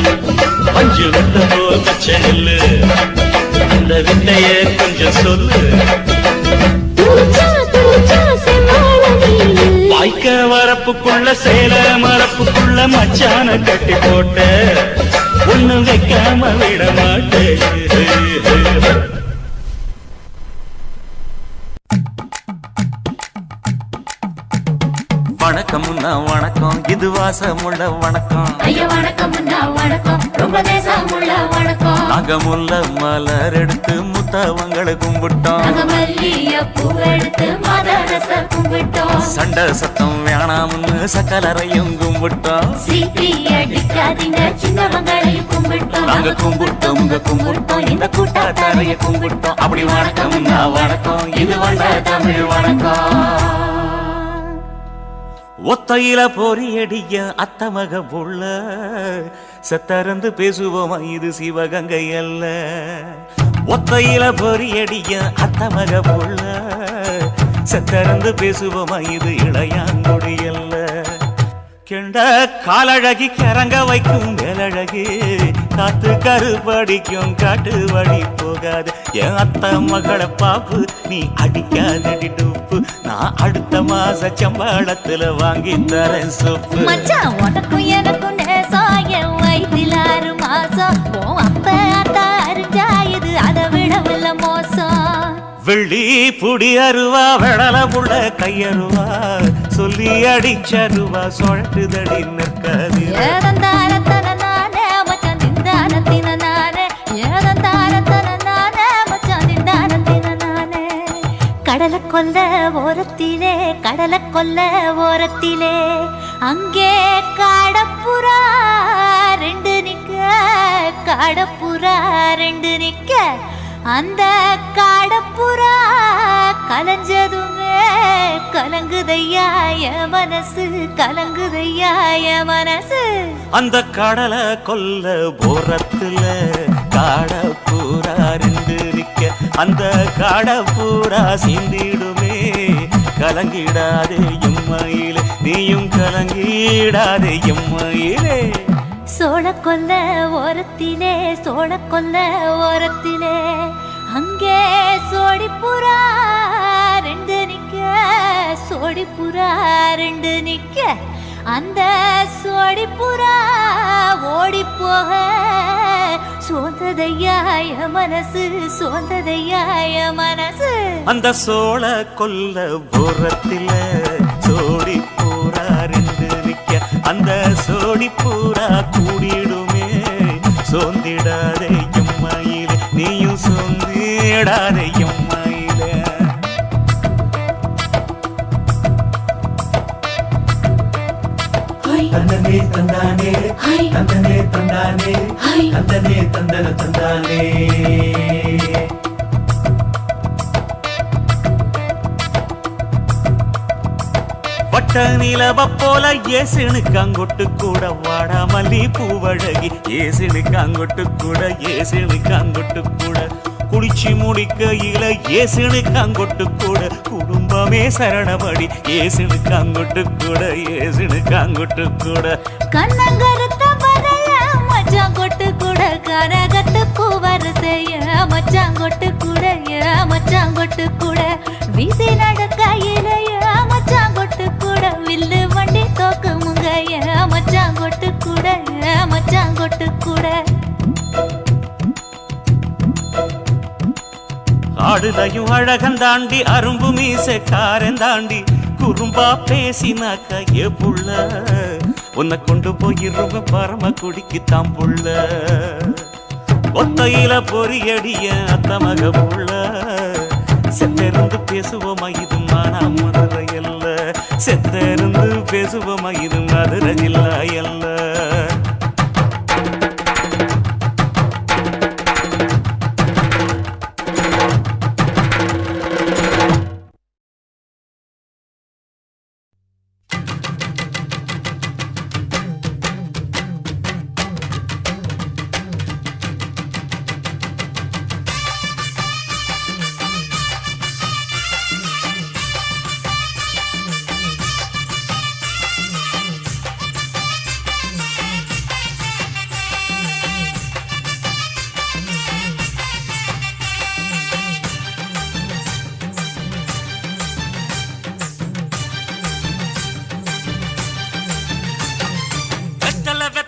பஞ்சு வித்த போல் பச்சை நெல்லு அந்த வித்தைய கொஞ்சம் சொல்லு துளிச்சா துளிச்சா செம்மாள நீ வாய்க்க வரப்புக்குள்ள சேல மரப்புக்குள்ள மச்சான கட்டி போட்ட ஒண்ணு வைக்காம விட மாட்டேன். வணக்கம்னா வணக்கம், இது வாசமுள்ள வணக்கம். ஐயா வணக்கம் வணக்கம், ரொம்ப தேசமுள்ள வணக்கம். நாங்க முல்ல மலர் எடுத்து முத்தவங்களை கும்பிட்டோம். நாங்க மல்லிய பூவெடுத்து மதரச கும்பிட்டோம். சண்டை சத்தம் வேணாம்னு சக்கலரையும் கும்பிட்டோம். சீட்டி அடிக்காதீங்க சின்னவங்களையும் கும்பிட்டோம். நாங்க கும்பிட்டோம் கும்பிட்டோம் இந்த கூட்டாத்தாரைய கும்பிட்டோம். அப்படி வணக்கம்னா வணக்கம், இது வந்த தமிழ் வணக்கம். ஒத்தையில பொறியடிய அத்தமக புள்ள செத்தறந்து பேசுவோமா இது சிவகங்கை அல்ல. ஒத்தையில பொறியடிய அத்தமக புள்ள செத்தறந்து பேசுவோமா இது இளையாங்குடி அல்ல. கெண்ட காலழகி கரங்க வைக்கும் மேலழகி காத்து கருப்படிக்கும் காட்டு வழி போகாது. என் அத்த மகளை பாப்பு நீ அடிக்காதடி டூப்பு. நான் அடுத்த மாச சம்பளத்துல வாங்கி தரேன் சோப்பு. மச்சான் உனக்கும் எனக்கும் நேசம் என் வயிற்றில் 6 மாசம். அப்ப அத்தா அறிஞ்சா இது அதை விடவில்லை மோசம். வெள்ளி புடி அருவா வெடல புள்ள கையருவா சொல்லி அடிச்சருவா சொழட்டுதடி நிற்காது. ஏதந்தாரத்தன நானே மச்சான் திண்டானத்தின நானே. ஏதந்தாரத்தன நானே மச்சான் திண்டானத்தின நானே. கடலை கொல்ல ஓரத்திலே கடலை கொல்ல ஓரத்திலே அங்கே காடப்புறா 2 நிக்க. காடப்புறா 2 நிக்க. அந்த காடப்புறா கலஞ்சதுமே கலங்குதையா என் மனசு. கலங்குதையா என் மனசு. அந்த கடலை கொல்ல போரத்துல காடப்பூரா 2 நிக்க. அந்த காடப்பூரா சிந்திடுமே கலங்கிடாதே எம்மையிலே. நீயும் கலங்கிடாதே எம்மையிலே. சோழ கொல்ல ஓரத்திலே சோழ கொல்ல ஓரத்திலே அங்கே சோடிப்புறா 2 நிக்க. சோடிப்புறா 2 நிக்க. அந்த சோடிப்புறா ஓடி போக சோந்ததையாய மனசு. சோந்ததையாய மனசு. அந்த சோழ கொல்ல போரத்தில சோடி பூரா 2 நிக்க. அந்த சோடி பூரா கூடிடுமே சோந்திடாதே எம்மையிலே. நீயும் சோந்திடாதே எம்மையிலே. தந்தனே தந்தானே தந்தனே தந்தானே தந்தனே தந்தன தந்தானே. வட்ட நிலவ போல ஏசினுக்காங்கொட்டு கூட வாடா மல்லி பூவழகி. ஏசினுக்காங்கொட்டு கூட ஏசினுக்காங்கொட்டு கூட குளிச்சு முடிக்கையில ஏசினுக்காங்கொட்டு கூட குடும்பமே சரணபடி. ஏசினுக்காங்கொட்டு கூட ஏசினுக்காங்கொட்டு கூட. கண்ணங்கருத்த வரைய மச்சாங்கொட்டு கூட கரகத்து பூவரசைய மச்சாங்கொட்டு கூட மச்சாங்கொட்டு கூட. வீசி நடக்கையிலைய மச்சாங்கொட்டு கூட வில்லு வண்டி தோக்கு முங்கைய மச்சாங்கொட்டு கூட மச்சாங்கொட்டு கூட. ஆடுதையும் அழகந்தாண்டி அரும்பு மீசக்காரன் தாண்டி குறும்பா பேசினாக்க ஏ புள்ள உன்னை கொண்டு போயிருவ பரம குடிக்கு தாம்புள்ள. ஒத்தையில பொறியடிய அத்தமக புள்ள செத்தெருந்து பேசுவோமா இது மானா மதுரை அல்ல. செத்தெருந்து பேசுவோமா இது மதுரை ஜில்லா அல்ல.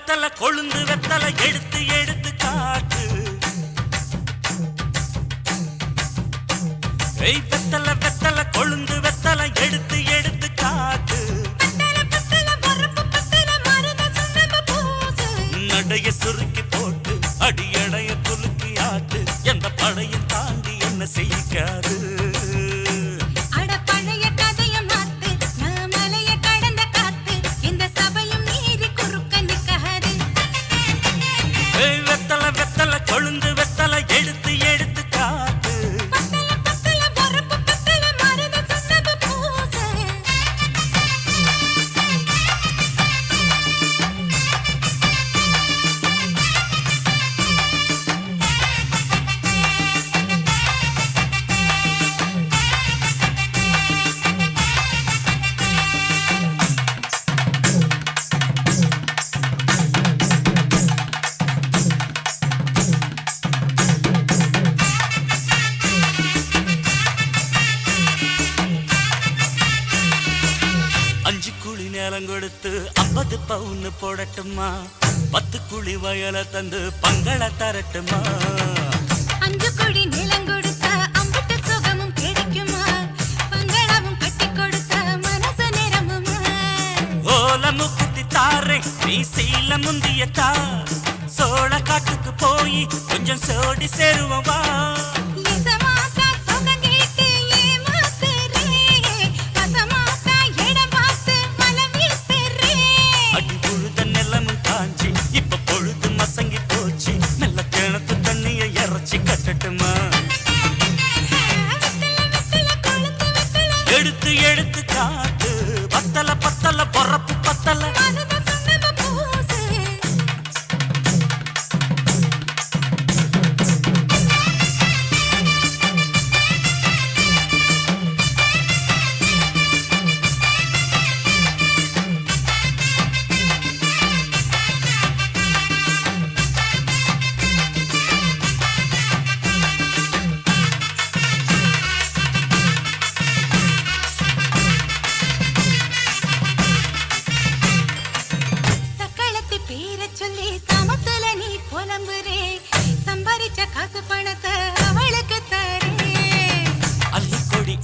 வெத்தலை கொழுந்து வெத்தலை எடுத்து எடுத்து காட்டு ஏய் வெத்தலை வெத்தலை கொழுந்து வெத்தலை எடுத்து எடுத்து காட்டு நடைய சுருக்கி போட்டு அடியடைய குலுக்கி ஆட்டு எந்த படையும் தாண்டி என்ன செய்யாது வெத்தலை வெத்தலை கொழுந்து வெத்தலை எடுத்து எடுத்து காட்டு கொடுத்து 50 பவுன் போடட்டுமா 10 குழி வயல தந்து பங்கள தரட்டுமா 5 கோடி நிலம் கொடுத்தா அம்பட்டு சுகமும் கிடைக்குமா பங்களாவும் கட்டி கொடுத்தா மனசு நிரம்புமா ஓல முக்குத்தி தாரே நீ சீல முந்தியத்தா சோழ காட்டுக்கு போய் கொஞ்சம் சோடி சேருவா கட்டட்டுமா எடுத்து எடுத்து காட்டு பத்தல பத்தல பொறப்பு பத்தல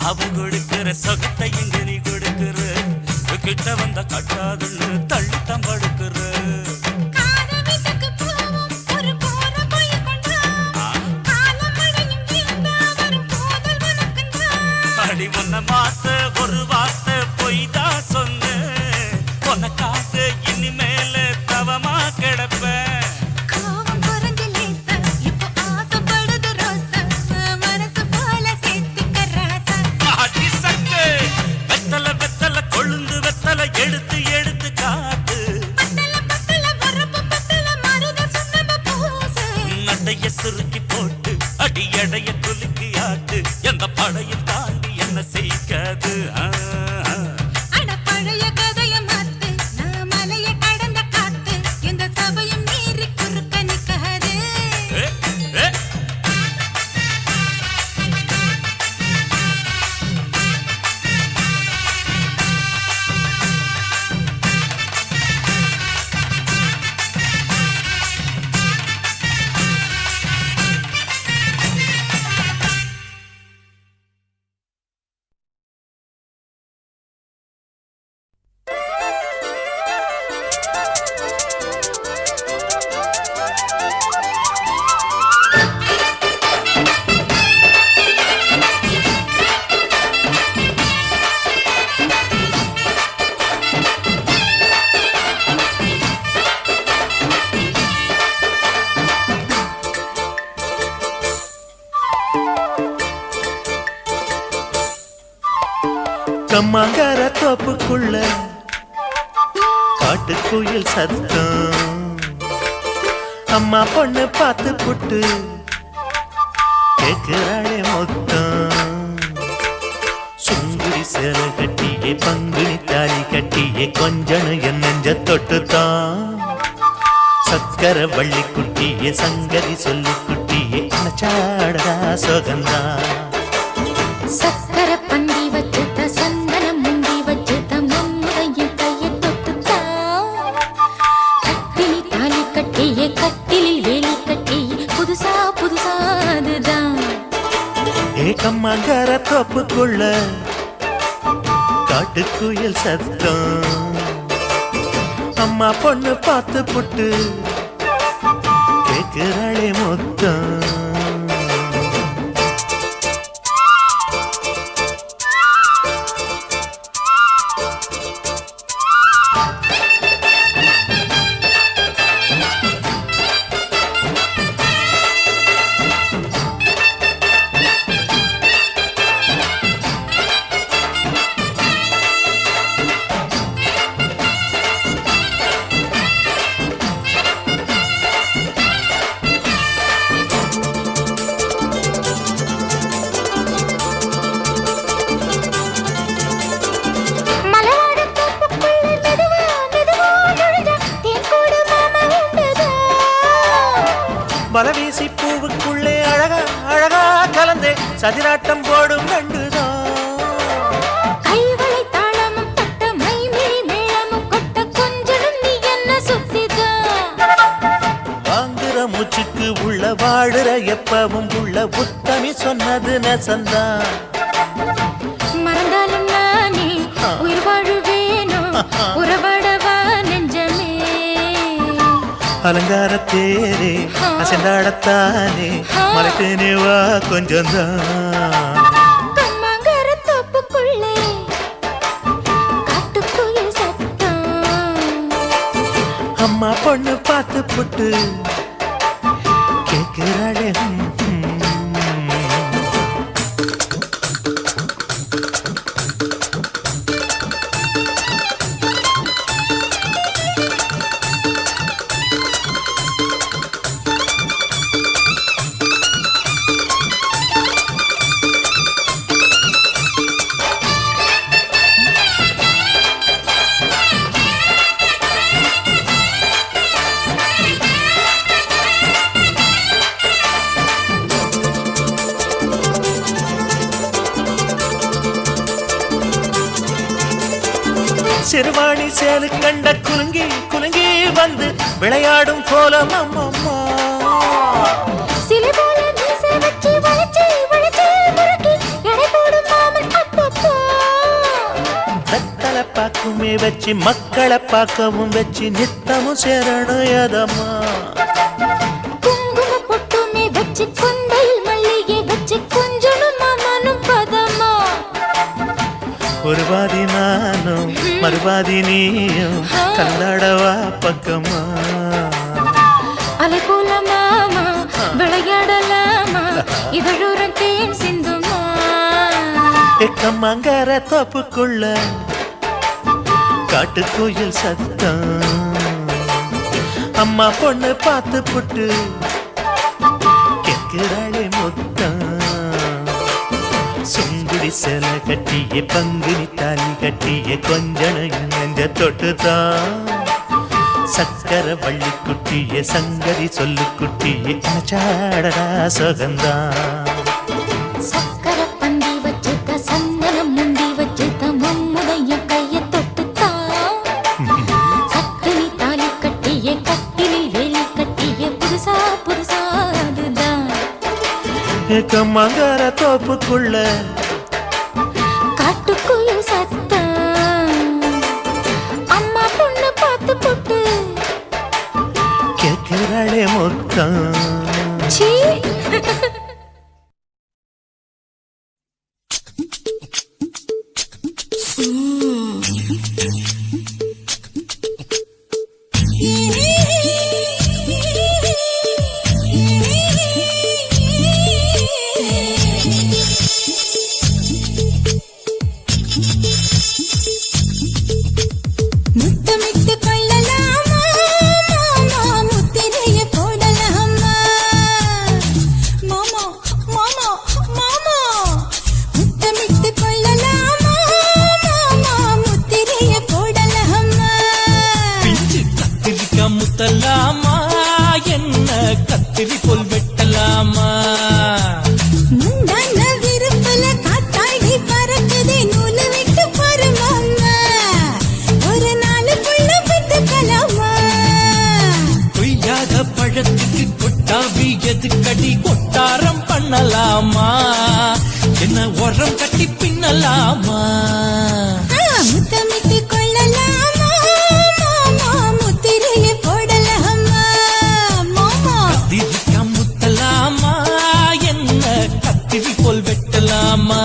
அவன் கொடுக்கிற சொகத்தை எங்க நீ கொடுக்கிற கிட்ட வந்த கட்டாதுன்னு தள்ளி தம்படுக்கிற அடி உன்ன மாத்த ஒரு வார்த்தை பொய்தா சொன்ன உனக்காக இனிமேல தவமா கிடப்ப எடுத்து எடுத்து காட்டு நடைய சுருக்கி போட்டு அடி எடைய குலுக்கி ஆட்டு எந்த படையும் தாண்டி என்ன செய்யாது பழைய கதைய மாத்து நான் மலைய கடந்த காத்து எந்த சபையும் மீறி குறுக்க நிக்காது கம்மாங்கார தோப்புக்குள்ள காட்டுக்குயில் சத்தம் அம்மா பொண்ணு பார்த்து புட்டு கேட்கிறாளே மொத்தம் சுங்குடி சேல கட்டியே பங்குனி தாலி கட்டியே கொஞ்சம் என் நெஞ்ச தொட்டுத்தான் சக்கர வள்ளி குட்டியே சங்கதி சொல்லி குட்டியே அணைச்சாடா சொகந்தான் சக்கர பந்தி வச்சுட்ட சந்தனம் முந்தி வச்சுட்ட மம்மையின் கையை தொட்டுத்தான் கட்டினி கட்டிய கட்டிலில் வேலி கட்டி புதுசா புதுசா அதுதான் ஏக்கம்மாங்கர தோப்புக்குள்ள காட்டுக்குயில் சத்தம் அம்மா பொண்ணு பார்த்து புட்டு கேக்குறாளே மொத்தம் பலவீசி பூவுக்குள்ளே அழகா அழகா கலந்தே சதிராட்டம் போடும் நண்டுதான் கைவளை தாளமும் தட்ட மைமிழி மேளமும் கொட்ட கொஞ்சனும் நீ என்ன சுத்திதான் வாங்குற மூச்சுக்கு உள்ள வாடுற எப்பவும் உள்ள உத்தமி சொன்னது நெசந்தான் மறந்தாலும் நானே உயிர் வாழுவேனும் உறவாடவா நெஞ்சமே அலங்கார தேரே அசைந்தாடத்தானே மறைத்தேனே வா கொஞ்சம்தான் கம்மாங்கர தோப்புக்குள்ளே காட்டுக்குயில் சத்தம் அம்மா பொண்ணு பார்த்து புட்டு கேட்கிறாளே சிறுவாணி சேலு கண்ட குலுங்கி குலுங்கி வந்து விளையாடும் கோலம் அம்மம்மா சிலை போல மீசை வச்சு வளைச்சு வளைச்சு முறுக்கி எடை போடும் மாமன் அப்பப்பா மக்களை பார்க்குமே வச்சு மக்களை பார்க்கவும் வச்சு நித்தமும் சேரணும் எதம்மா குங்கும பொட்டுமே வச்சு கொண்டையில் மல்லிகை வச்சு கொஞ்சனும் மாமனும் பதமா ஒரு பாதி நானும் மறுபாதி நீயும் கல்லாடவா பக்கமா அலை போல மாமா விளையாடலாமா இதழூரம் தேன் சிந்துமா எக்கம்மாங்கர தோப்புக்குள்ள காட்டுக்குயில் சத்தம் அம்மா பொண்ணு பார்த்து புட்டு கேட்கிறாளே மொத்தம் சுங்குடி சேலை கட்டிய பங்குனி தாலி கட்டிய கொஞ்சனையும் நெஞ்ச தொட்டுதான் சக்கர வள்ளி குட்டிய சங்கதி சொல்லு குட்டிய அச்சாடடா சொகந்தான் சக்கர பந்தி வச்சுக்க சந்தனம் முந்தி வச்சுக்க மம்முடைய கைய தொட்டுத்தான் கட்டினி தாலி கட்டிய கட்டிலில் வேலி கட்டிய புதுசா புதுசா அதுதான் ஏக்கம்மாங்கர தோப்புக்குள்ள காட்டுக்குயில் சத்தம் அம்மா பொண்ணு பார்த்து போட்டு கேட்கிறாளே மொத்தம் சீ முத்தமிட்டு கொள்ளலாமா மாமா முத்திரைய போடலாமா மாமா மாமா மாமா முத்தமிட்டு கொள்ளலாமா மாமா முத்திரைய போடலாமா பிஞ்சு கத்திரிக்கா முத்தலாமா என்ன கத்திரி போல் வெட்டலாமா முந்தான விருப்பல காத்தாடி பறக்குதே நூலு விட்டு பருமாமா ஒரு நாளுக்குள்ள விட்டுக்கலாமா பொய்யாத எதுக்கடி கொட்டாரம் பண்ணலாமா என்ன உரம் கட்டி பின்னலாமா முத்தமிட்டு கொள்ளலாமா மாமா முத்திரையை போடலாமா மாமா கத்திரிக்கா முத்தலாமா என்ன கத்திரி போல் வெட்டலாமா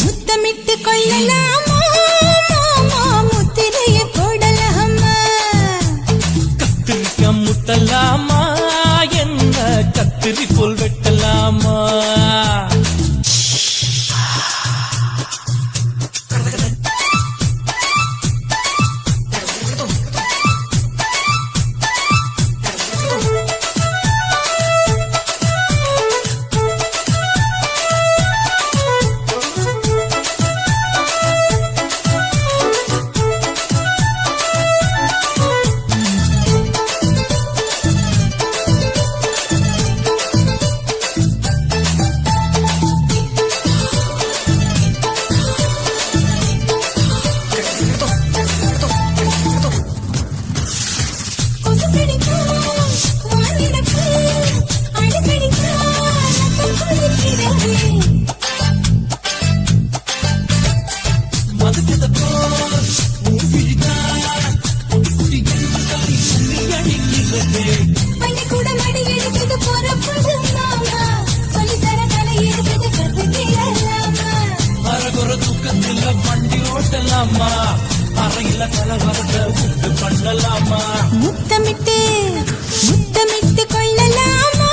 முத்தமிட்டு கொள்ளலாமா மாமா முத்திரையை போடலாமா கத்திரிக்கா முத்தலாமா என்ன கத்திரி போல் வெட்டலாமா முத்தமிட்டு முத்தமிட்டு கொள்ளலாமா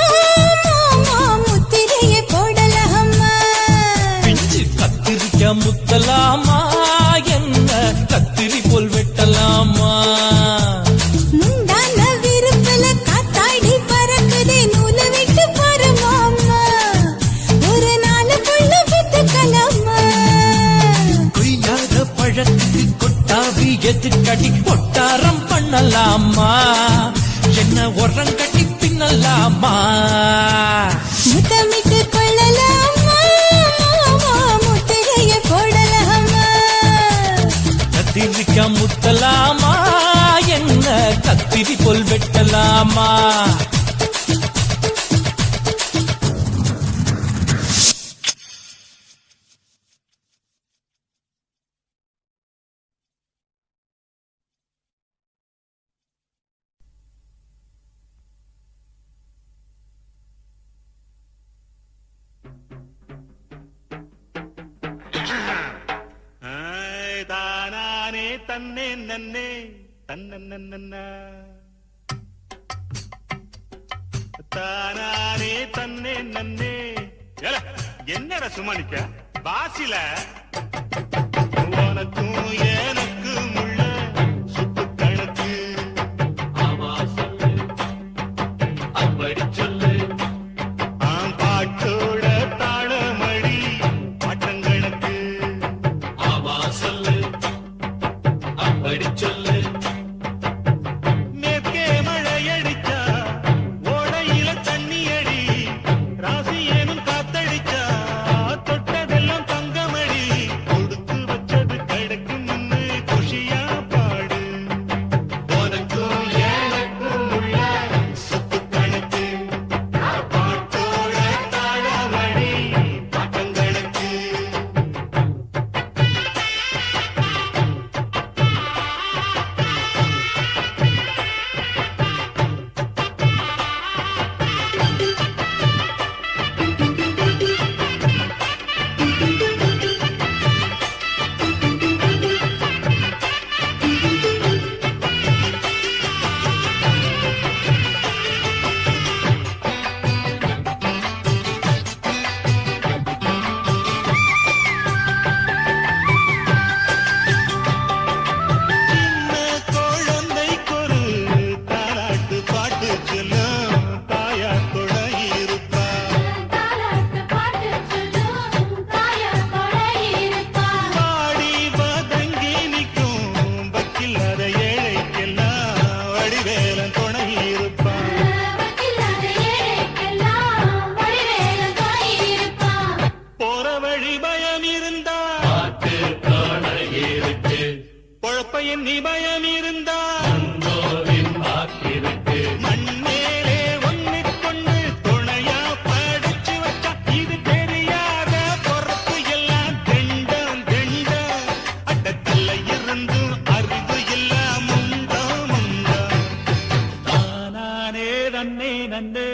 மாமா முத்திரையை போடலாமா பிஞ்சு கத்திரிக்கா முத்தலாமா என்ன கத்திரி போல் வெட்டலாமா முந்தான விருப்பல காத்தாடி பறக்குதே நூல விட்டு பாரு மாமா ஒரு நாளுக்குள்ள வித்துக்கலாமா கொய்யாத பழத்துக்கு கொட்டாவி எதுக்கடி கொட்டாரம் பண்ணலாமா என்ன உரம் கட்டி பின்னலாமா முத்தமிட்டு கொள்ளலாமா மாமா முத்திரையை போடலாமா கத்திரிக்கா முத்தலாமா என்ன கத்திரி போல் வெட்டலாமா தானே தன்னே நன்னே தன்னன்னா தானே தன்னே நன்னே என்னடா சும்மா நிக்க பாசில உனக்கும் எனக்கும் உள்ள சுத்து கணக்கு அப்படி சொல்லு பாட்டோட தாளமடி பாட்டங்கணக்கு சொல்லு அப்படி சொல்லு மேற்கே மழையடிச்சா ஓடையில தண்ணி அடி ராசி ஏனும் காத்தடிச்சா தொட்டதெல்லாம் தங்கமடி கொடுத்து வச்சது கிடைக்கும் முன்ன நன்னே நன்னே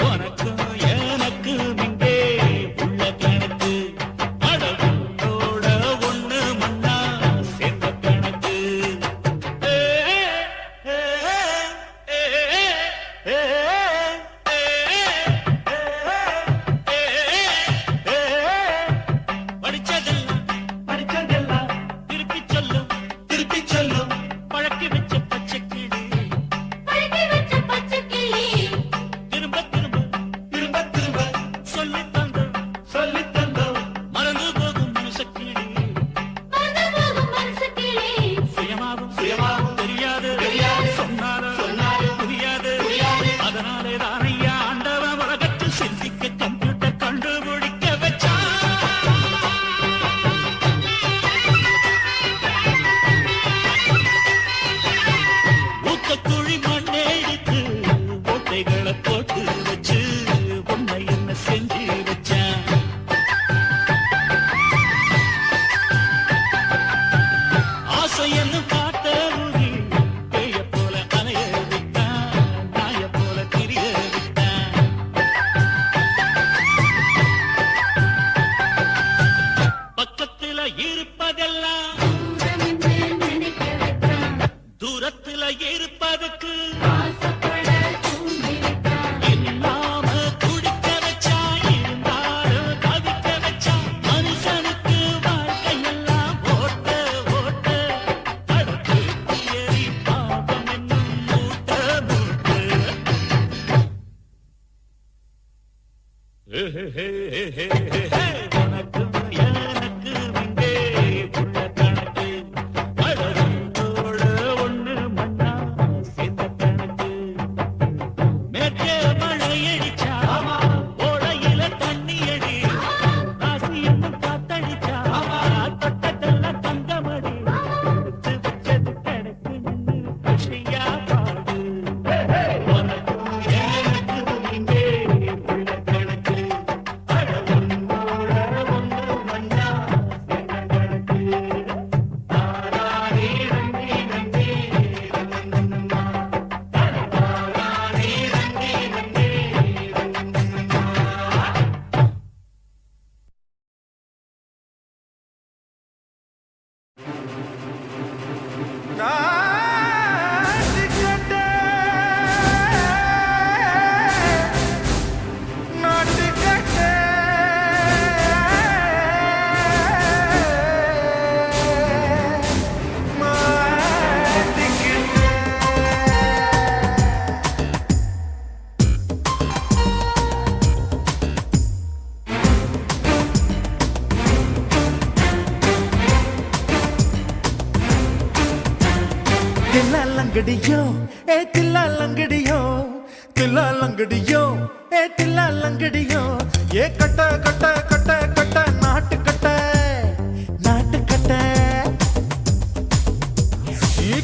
உனக்கும் எனக்கும் இங்கே உள்ள கணக்கு அடவுன்னோட ஒண்ணு மண்ணா சேர்ந்த கணக்கு ஏ, ஏ, ஏ, ஏ, படிச்சதெல்லாம் திருப்பி சொல்லும் பழக்கி வச்ச பச்சை கிளி திரும்ப திரும்ப சொல்லி தந்தோம் மறந்து போகும் மனுஷக்கிளி சுயமாவும் தெரியாது சொன்னாலும் புரியாது அதனாலே தானையா ஆண்டவன் உலகத்தில் சிந்திக்க கம்ப்யூட்டர் கண்டுபிடிக்க வச்சா ஊக்கக்குழி மண்ணை எடுத்து ஓட்டைகளை போட்டு வச்சு உன்னை என்ன செஞ்சு வச்சான் ஆசை என்ன காட்ட ஊதி பேய போல அலைய விட்டான் நாய போல திரிய விட்டான் பக்கத்துல இருப்பதெல்லாம் தூரத்துல இருப்பதுக்கு இல்லாம குடிக்க வச்சா இருந்தாலும் தவிக்க வச்சா மனுஷனுக்கு வாழ்க்கையெல்லாம் ஓட்ட அடுத்து ஏறி பாவம் என்னும் மூட்ட உனக்கும் எனக்கும் இங்கே உள்ள கணக்கு அழகோட ஒண்ணு மண்ணா சேர்ந்த கணக்கு மேற்கே மழையடிச்சா ஓடையில தண்ணி அடி ராசி என்னும் காத்தடிச்சா தொட்டதெல்லாம் தங்கமடி எடுத்து வச்சது கணக்கு நின்று விஷயா பாடு உனக்கும் எனக்கும் இங்கே உள்ள கணக்கு அழகோட ஒண்ணு மண்ணா சேர்ந்த கணக்கு தாராரே நந்தி நந்தி நந்தனமா தாராரே நந்தி நந்தி நந்தனமா தில்லாலங்கடியோ தில்லாலங்கடியோ தில்லாலங்கடியோ தில்லாலங்கடியோ கட்ட கட்ட கட்ட கட்ட நாட்டு கட்ட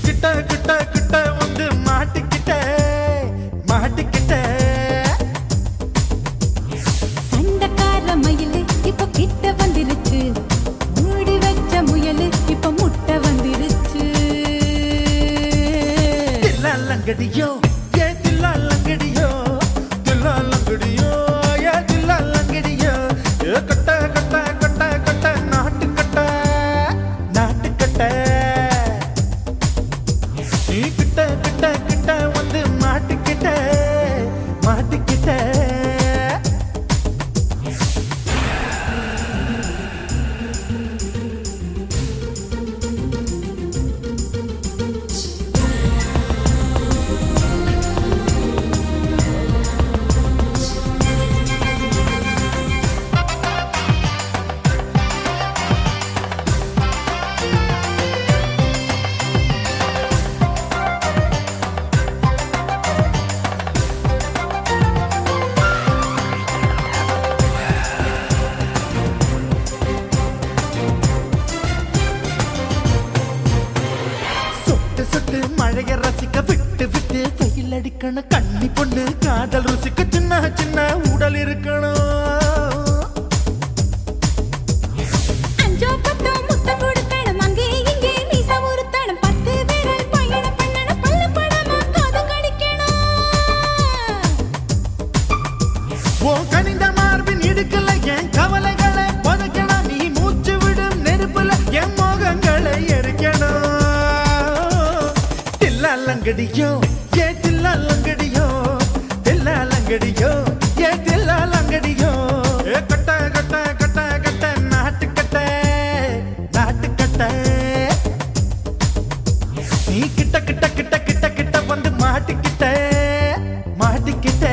கிட்ட கிட்ட கிட்ட வந்து மாட்டிக்கிட்ட சண்டக்கார மயிலு இப்ப கிட்ட வந்துருச்சு மூடி வச்ச முயலு இப்ப முட்டை வந்துருச்சு தில்லாலங்கடியோ தில்லாலங்கடியோ தில்லாலங்கடியோ தில்லாலங்கடியோ கட்ட கட்ட கட்ட கட்ட நாட்டு கட்ட நீ கிட்ட கிட்ட கிட்ட வந்து மாட்டிக்கிட்ட மழைய ரசிக்க விட்டு விட்டு வெயில் அடிக்கணும் கண்ணி பொண்ணு காதல் ருசிக்க சின்ன சின்ன உடல் இருக்கணும் அஞ்சோ பத்தோ முத்தம் கொடுக்கணும் அங்கே இங்கே மீச உருத்தணும் 10 விரல் பயணம் பண்ணணும் பல்ல படமா காதல் லங்கடியோ ஏ தில்லா லங்கடியோ தில்லா லங்கடியோ ஏ தில்லா லங்கடியோ ஏ கட்ட கட்ட கட்ட கட்ட நாட்டு கட்ட நாட்டு கட்ட நீ கிட்ட கிட்ட கிட்ட கிட்ட கிட்ட வந்து மாட்டிக்கிட்ட மாட்டிக்கிட்ட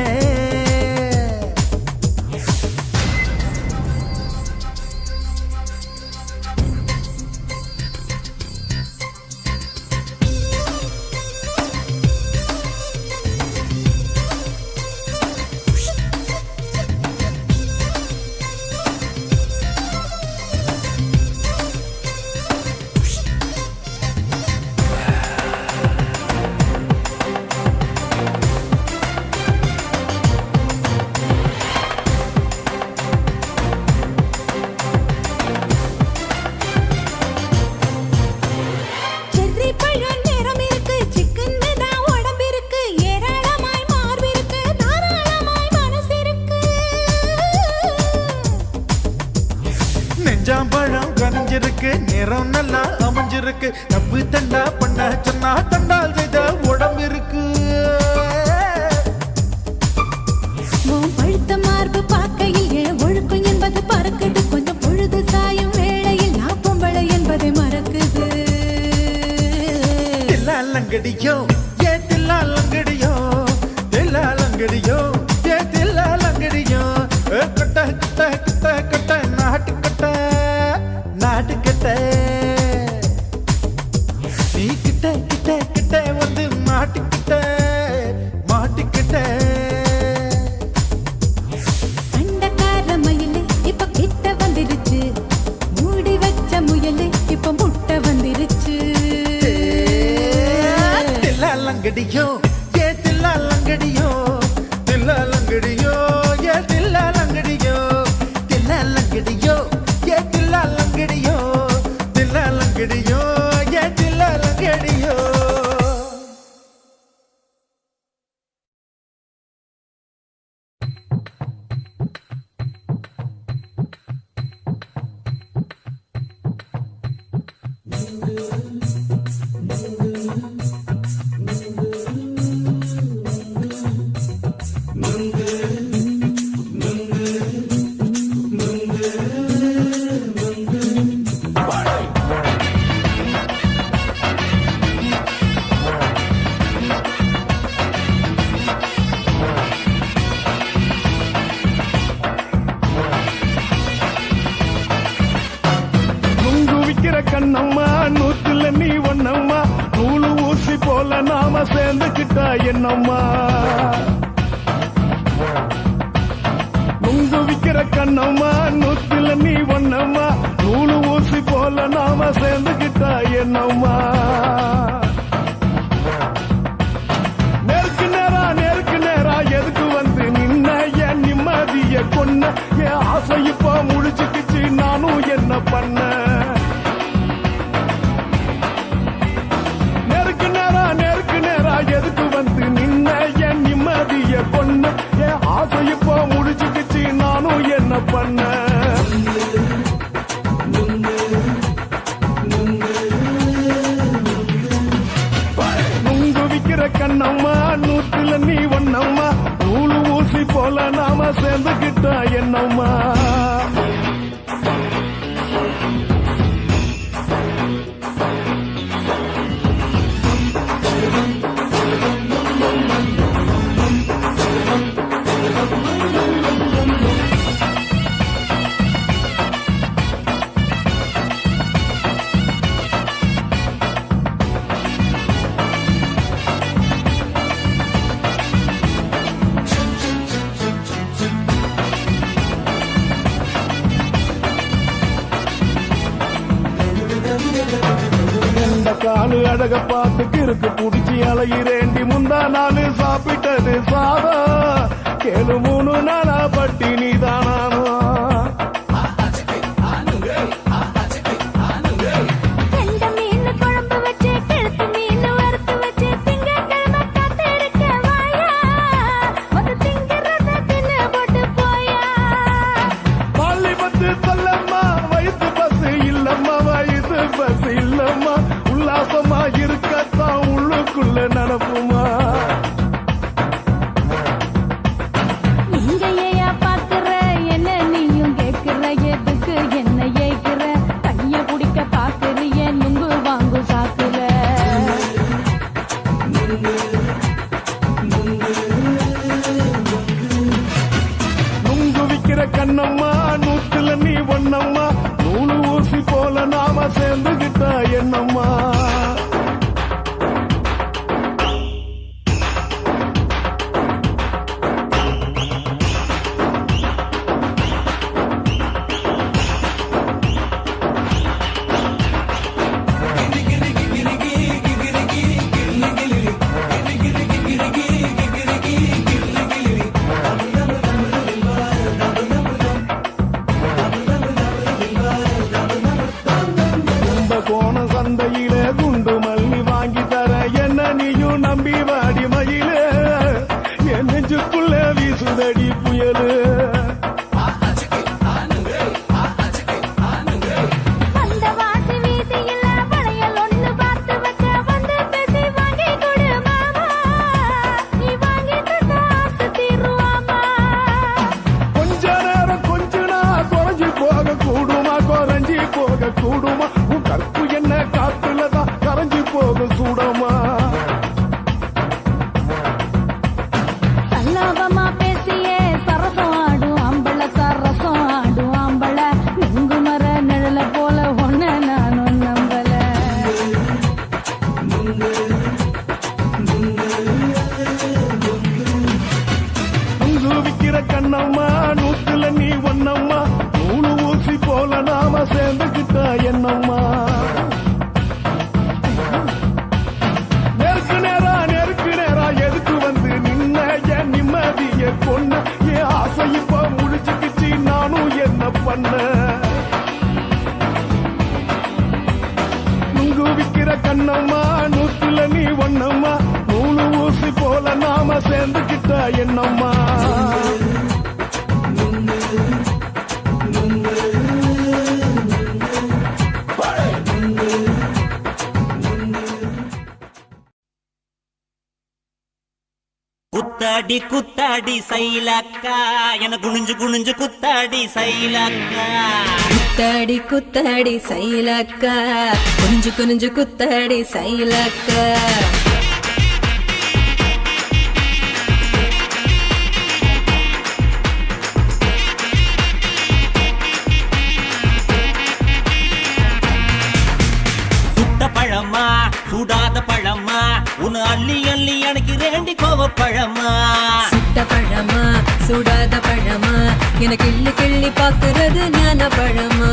செர்ரி பழம் நிறம் இருக்கு சிக்கன் தான் உடம்பிருக்கு ஏராளமாய் மார்பிருக்கு தாராளமாய் மனசு இருக்கு நெஞ்சாம்பழம் கனிஞ்சிருக்கு நிறம் நல்லா அமைஞ்சிருக்கு தப்பு தண்டா பண்ண சொன்னா தண்டால் செய்த உடம்பு இருக்கு உன் பழுத்த மார்பு பார்க்கையில் ஏன் ஒழுக்கம் என்பது பறக்குது கொஞ்சம் பொழுது சாயும் வேளையில் நான் பொம்பளை என்பதை மறக்குது தில்லா லங்கடியோ ஏ தில்லா லங்கடியோ தில்லா லங்கடியோ ஏ தில்லா லங்கடியோ கட்ட கட்ட கட்ட கட்ட நாட்டு கட்ட நாட்டு கட்ட நீ கிட்ட கிட்ட கிட்ட வந்து மாட்டிக்கிட்ட மாட்டிக்கிட்ட சண்டைக்கார மயிலு இப்ப கிட்ட வந்துருச்சு மூடி வச்ச முயலு இப்ப முட்டை வந்துருச்சு தில்லா லங்கடியோ ஏ தில்லா லங்கடியோ தில்லா லங்கடியோ ஏ தில்லா லங்கடியோ தில்லா லங்கடியோ ஏ தில்லா லங்கடியோ தில்லா லங்கடியோ ஏ தில்லா லங்கடியோ நுங்கு விக்கிற கண்ணம்மா நூத்துல நீ ஒண்ணம்மா நூலு ஊசி போல நாம சேர்ந்துக்கிட்டா என்னம்மா நுங்கு விக்கிற கண்ணம்மா நூத்துல நீ ஒண்ணம்மா நூலு ஊசி போல நாம சேர்ந்துக்கிட்டா என்னம்மா நேருக்கு நேரா எதுக்கு வந்து நின்ன என் நிம்மதிய கொன்ன என் ஆசை இப்ப முடிச்சுக்கிச்சு நானும் என்ன பண்ண நேருக்கு நேரா எதுக்கு வந்து நின்ன என் நிம்மதிய கொன்ன என் ஆசை இப்ப முடிச்சுக்கிச்சு நானும் என்ன பண்ண நுங்கு விக்கிற கண்ணம்மா நூத்துல நீ ஒண்ணம்மா நூலு ஊசி போல நாம சேர்ந்துக்கிட்டா என்னம்மா காலு அழக பார்த்து கிறுக்கு புடிச்சு அலையிறேண்டி முந்தா நாலு சாப்பிட்டது சாதம் கேளு 3 நாளா பட்டினி தானானோ கெண்ட மீன் குழம்பு வச்சு கெளுத்து மீன் வறுத்து வச்சு திங்கட்கிழமை காத்திருக்க வாயா வந்து திங்கிறத தின்னு போட்டு போயா பள்ளி பத்து சொல்லம்மா வயிற்று பசு இல்லம்மா வயிற்று பசு இல்லம்மா உல்லாசமா இருக்கத்தான் உள்ளுக்குள்ள நடப்பு கண்ணம்மா நூத்துல நீ ஒண்ணம்மா நூலு ஊசி போல நாம சேர்ந்துகிட்டா என்னம்மா கோண சந்தையிலே குண்டு மல்லி வாங்கி தர என்ன நீயும் நம்பி வாடி மயிலே என் நெஞ்சுக்குள்ள வீசுதடி புயலு அந்த வாசி வீதியில வளையல் ஒண்ணு பார்த்து வச்ச வந்து பேசி வாங்கி கொடு மாமா நீ வாங்கி தந்த ஆசை தீருவாமா கொஞ்ச நேரம் கொஞ்ச நான் குறைஞ்சி போக கூடுமா குறைஞ்சி போக கூடுமா உன் கற்பு என்ன காத்துலதான் கரைஞ்சி போக சூடமா சல்லாபமா பேசியே சரசம் ஆடும் அம்பள சரசம் ஆடும் அம்பள நெங்கு மர நிழல போல ஒன்ன நானும் நம்பல நுங்கு விக்கிற கண்ணம்மா நூத்துல நீ ஒண்ணம்மா நூலு ஊசி போல நாம சேர்ந்துகிட்டா என்னம்மா நெருக்கு நேரா எதுக்கு வந்து நின்ன என் நிம்மதிய கொன்ன என் ஆசை இப்ப முடிச்சுக்கிச்சு நானும் என்ன பண்ண நுங்கு விக்கிற கண்ணம்மா நூத்துல நீ ஒண்ணம்மா நூலு ஊசி போல நாம சேர்ந்துகிட்டா என்னம்மா குத்தாடி குத்தாடி சைலக்கா என குனிஞ்சு குனிஞ்சு குத்தாடி சைலக்கா குத்தாடி குத்தாடி சைலக்கா குனிஞ்சு குனிஞ்சு குத்தாடி சைலக்கா சுட்ட பழமா சுடாத பழமா உன்னு அள்ளி அள்ளி எனக்கு ரெண்டி கோவ பழமா சுட்ட பழமா சுடாத பழமா எனக்கு கிள்ளி கிள்ளி பாக்குறது ஞான பழமா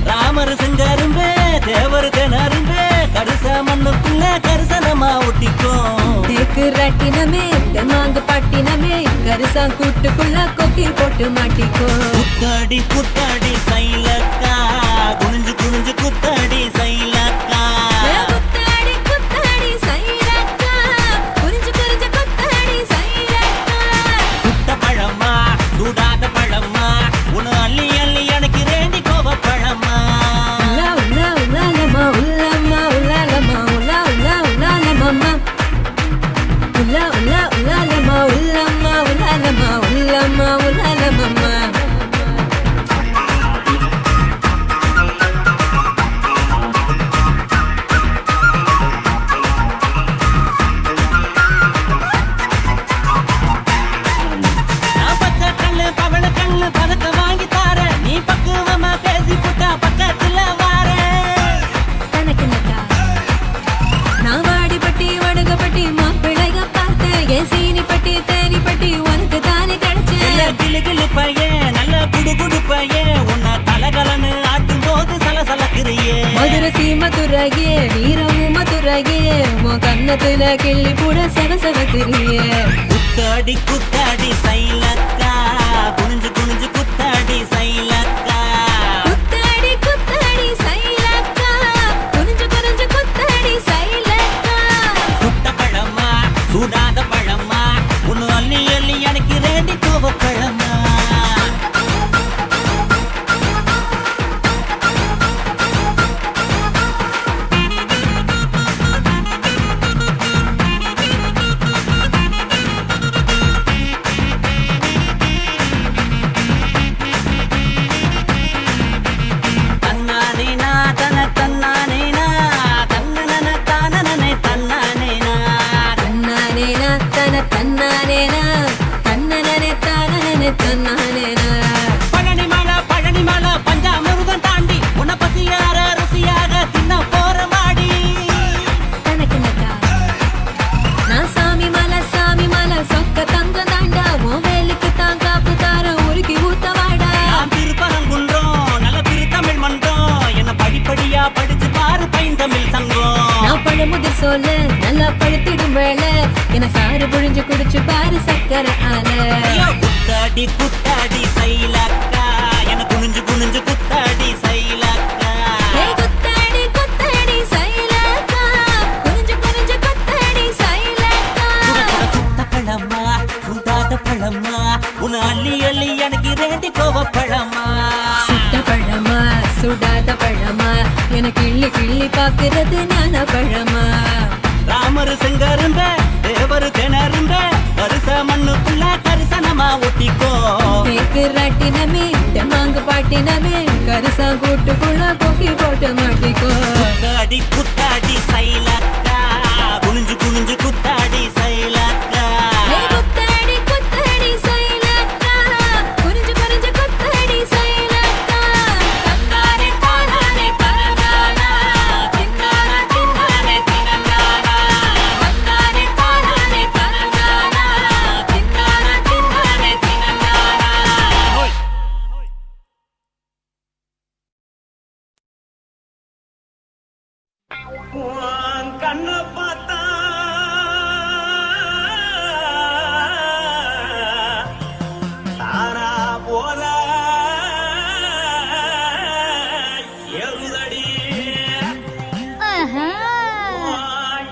ராமர் செங்கரும்பே தேவர் தெனரும்பே கருசா மண்ணுக்குள்ள கரிசனமா ஒட்டிக்கும் தேக்கு ராட்டினமே தெம்மாங்க பாட்டினமே கரிசா கூட்டுக்குள்ள கொக்கி போட்டு மாட்டிக்கோ குத்தாடி குத்தாடி சைலக்கா குனிஞ்சு குனிஞ்சு குத்தாடி சைலக்கா குத்தாடி குத்தாடி சைலக்கா குனிஞ்சு குனிஞ்சு குத்தாடி சைலக்கா சுட்ட பழமா சுடாத பழமா உன்னு அள்ளி அள்ளி எனக்கு ரெண்டி கோவ பழமா உலா உலா உலாலமா உலமா உலாலமா உலா உலா உலாலமா உலா உலா உலாலமா உலமா உலாலமா உலமா உலாலமா நான் பச்சை கண்ணு பவள கண்ணு பதக்க வாங்கி தார நீ பக்குவமா பேசி புட்டா பக்கத்துல வார தனக்குனக்கா நான் வாடிப்பட்டி வடுகப்பட்டி மாப்பிள்ளைக பார்த்தேன் என் சீனி பட்டி தேனி பட்டி உனக்கு தானே கிடைச்சேன் கிளு கிளு பையன் நல்ல குடு குடு பையன் உன்னை கலகலன்னு ஆட்டும் போது சலசலக்கிறியே மதுரை சீமதுரையே வீரமும் மதுரையே உன் கண்ணத்துல கிள்ளி கூட செவ செவக்கிறியே குத்தாடி குத்தாடி சைலக்கா குனிஞ்சு குனிஞ்சு குத்தாடி சைலக்கா குத்தாடி குத்தாடி சைலக்கா குனிஞ்சு குனிஞ்சு குத்தாடி சைலக்கா சுட்ட பழமா சுடாத பழமா உன்னு அள்ளி அள்ளி எனக்கு ரெண்டி கோவ பழமா தன்னானே பழனி மலை பஞ்சாமிருதம் தாண்டி உன்னை பசியார ருசியாக தின்ன போற மாடி தனக்குனக்கா நான் சாமி மலை சொக்க தங்க தாண்டா உன் வேலுக்கு தான் காப்பு தார உருக்கி ஊத்தவாடா நான் திருப்பரங்குன்றம் நல்ல திருத்தமிழ் மன்றம் என்ன படிப்படியா படிச்சு பாரு பைந்தமிழ் சங்கம் நான் பழமுதிர் சொல்ல நல்லா பழுத்திடும் வேளை என சாறு புழிஞ்சு குடிச்சு பாரு சக்கரை ஆல குத்தாடி குத்தாடி சைலக்கா என குனிஞ்சு குனிஞ்சு குத்தாடி சைலக்கா குத்தாடி குத்தாடி சைலக்கா குனிஞ்சு குனிஞ்சு குத்தாடி சைலக்கா சுத்த பழமா சுடாத பழமா உன அள்ளி அள்ளி எனக்கு ரேண்டி கோவ பழமா சுட்ட பழமா சுடாத பழமா எனக்கு கிள்ளி கிள்ளி பாக்குறது ஞான பழமா ராமரு செங்கரும்ப தேவரு திணறும்ப கரிச மண்ணுக்குள்ள கரிசனமா ஒட்டிக்கோ தேக்கு ராட்டினமே தெம்மாங்கு பாட்டினமே கரிசா கூட்டுக்குள்ள கொக்கி போட்டு மாட்டிக்கோ குத்தாடி குத்தாடி சைலக்கா குனிஞ்சு குனிஞ்சு குத்தாடி சைலக்கா குத்தாடி குத்தாடி சைலக்கா குனிஞ்சு குனிஞ்சு குத்தாடி சைலக்கா தக்காரே தானானே பரதானா தின்னானா தின்னானே தினங்கானா தக்காரே தானானே பரதானா தின்னானா தின்னானே தினங்கானா கண்ண பார்த்தா தாரா போல எழுதடி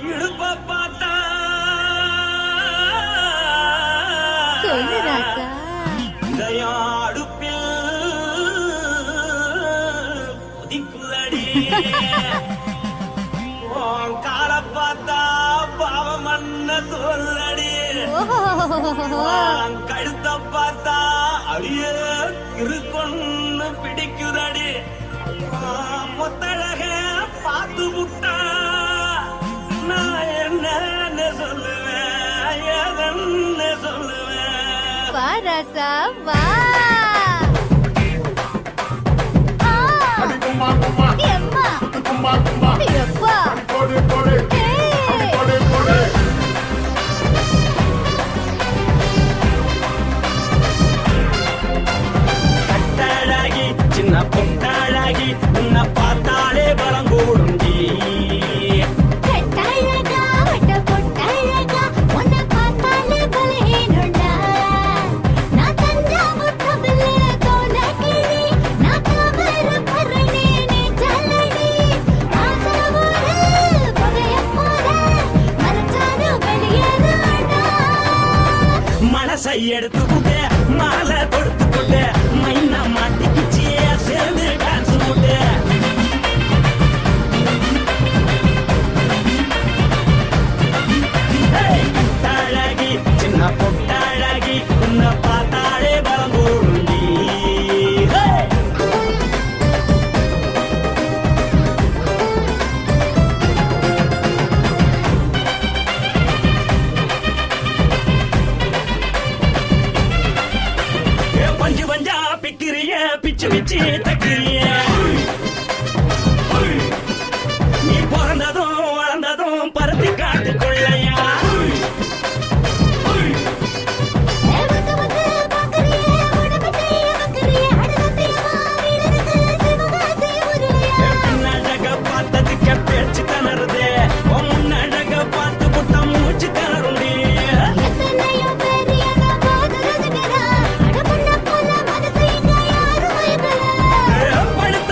இழுப்ப பார்த்தா சொல்லு ராசா இதயம் அடுப்பில் உதிக்குதடி கால பார்த்தா பாவம் மண்ண தோல்றடி கழுத்த பார்த்தா அடியே இருக்குன்னு பிடிக்குதடி மொத்தழக பார்த்து விட்டா நான் என்ன சொல்லுவேன் எதன்னு சொல்லுவேன் வா ராசா வா எம்மா எப்பா கட்டாழகி சின்ன பொட்டாழகி உன்னை பார்த்தாலே பலம் கூடுண்டி கட்டழகா வட்ட பொட்டழகா உன்னை பார்த்தாலே பலேனுண்டா நான் தஞ்சாவூர் கபிலே கோலகிரி நான் கவர பரணி நீ ஜல்லடி ஆசவூரு புகைய போற மரச்சாரு வெளியேறாடா மனசை எடுத்துக்கிட்ட மாலை கொடுத்துக்கிட்ட மைனா மாட்டிக்கிச்சிய சேர்ந்து டான்ஸ் போட்டு பொட்டாழகி சின்ன பொட்டாழகி உன்னை பார்த்தாலே பலம் கூடுண்டி பஞ்சு பஞ்சா பிக்கிறிய பிச்சு பிச்சு தக்கிறிய நீ பிறந்ததும் வளர்ந்ததும் பருத்தி காட்டுக்குள்ளையா வந்து வந்து பாக்கறியே உடம்பு கைய வக்கறியே அடுத்தேவா வீரருக்கு சிவகாசி உருளையா பின்னழக பார்த்ததுக்கு பேச்சு தளருது முன்னழக பார்த்து புட்ட மூச்சு தளருண்டி எத்தனையோ பேர் என்ன போது ரசிக்கிறா அட பொண்ண போல மனசை இங்க யாரும் வைக்கல படுத்த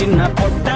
சின்ன பொட்ட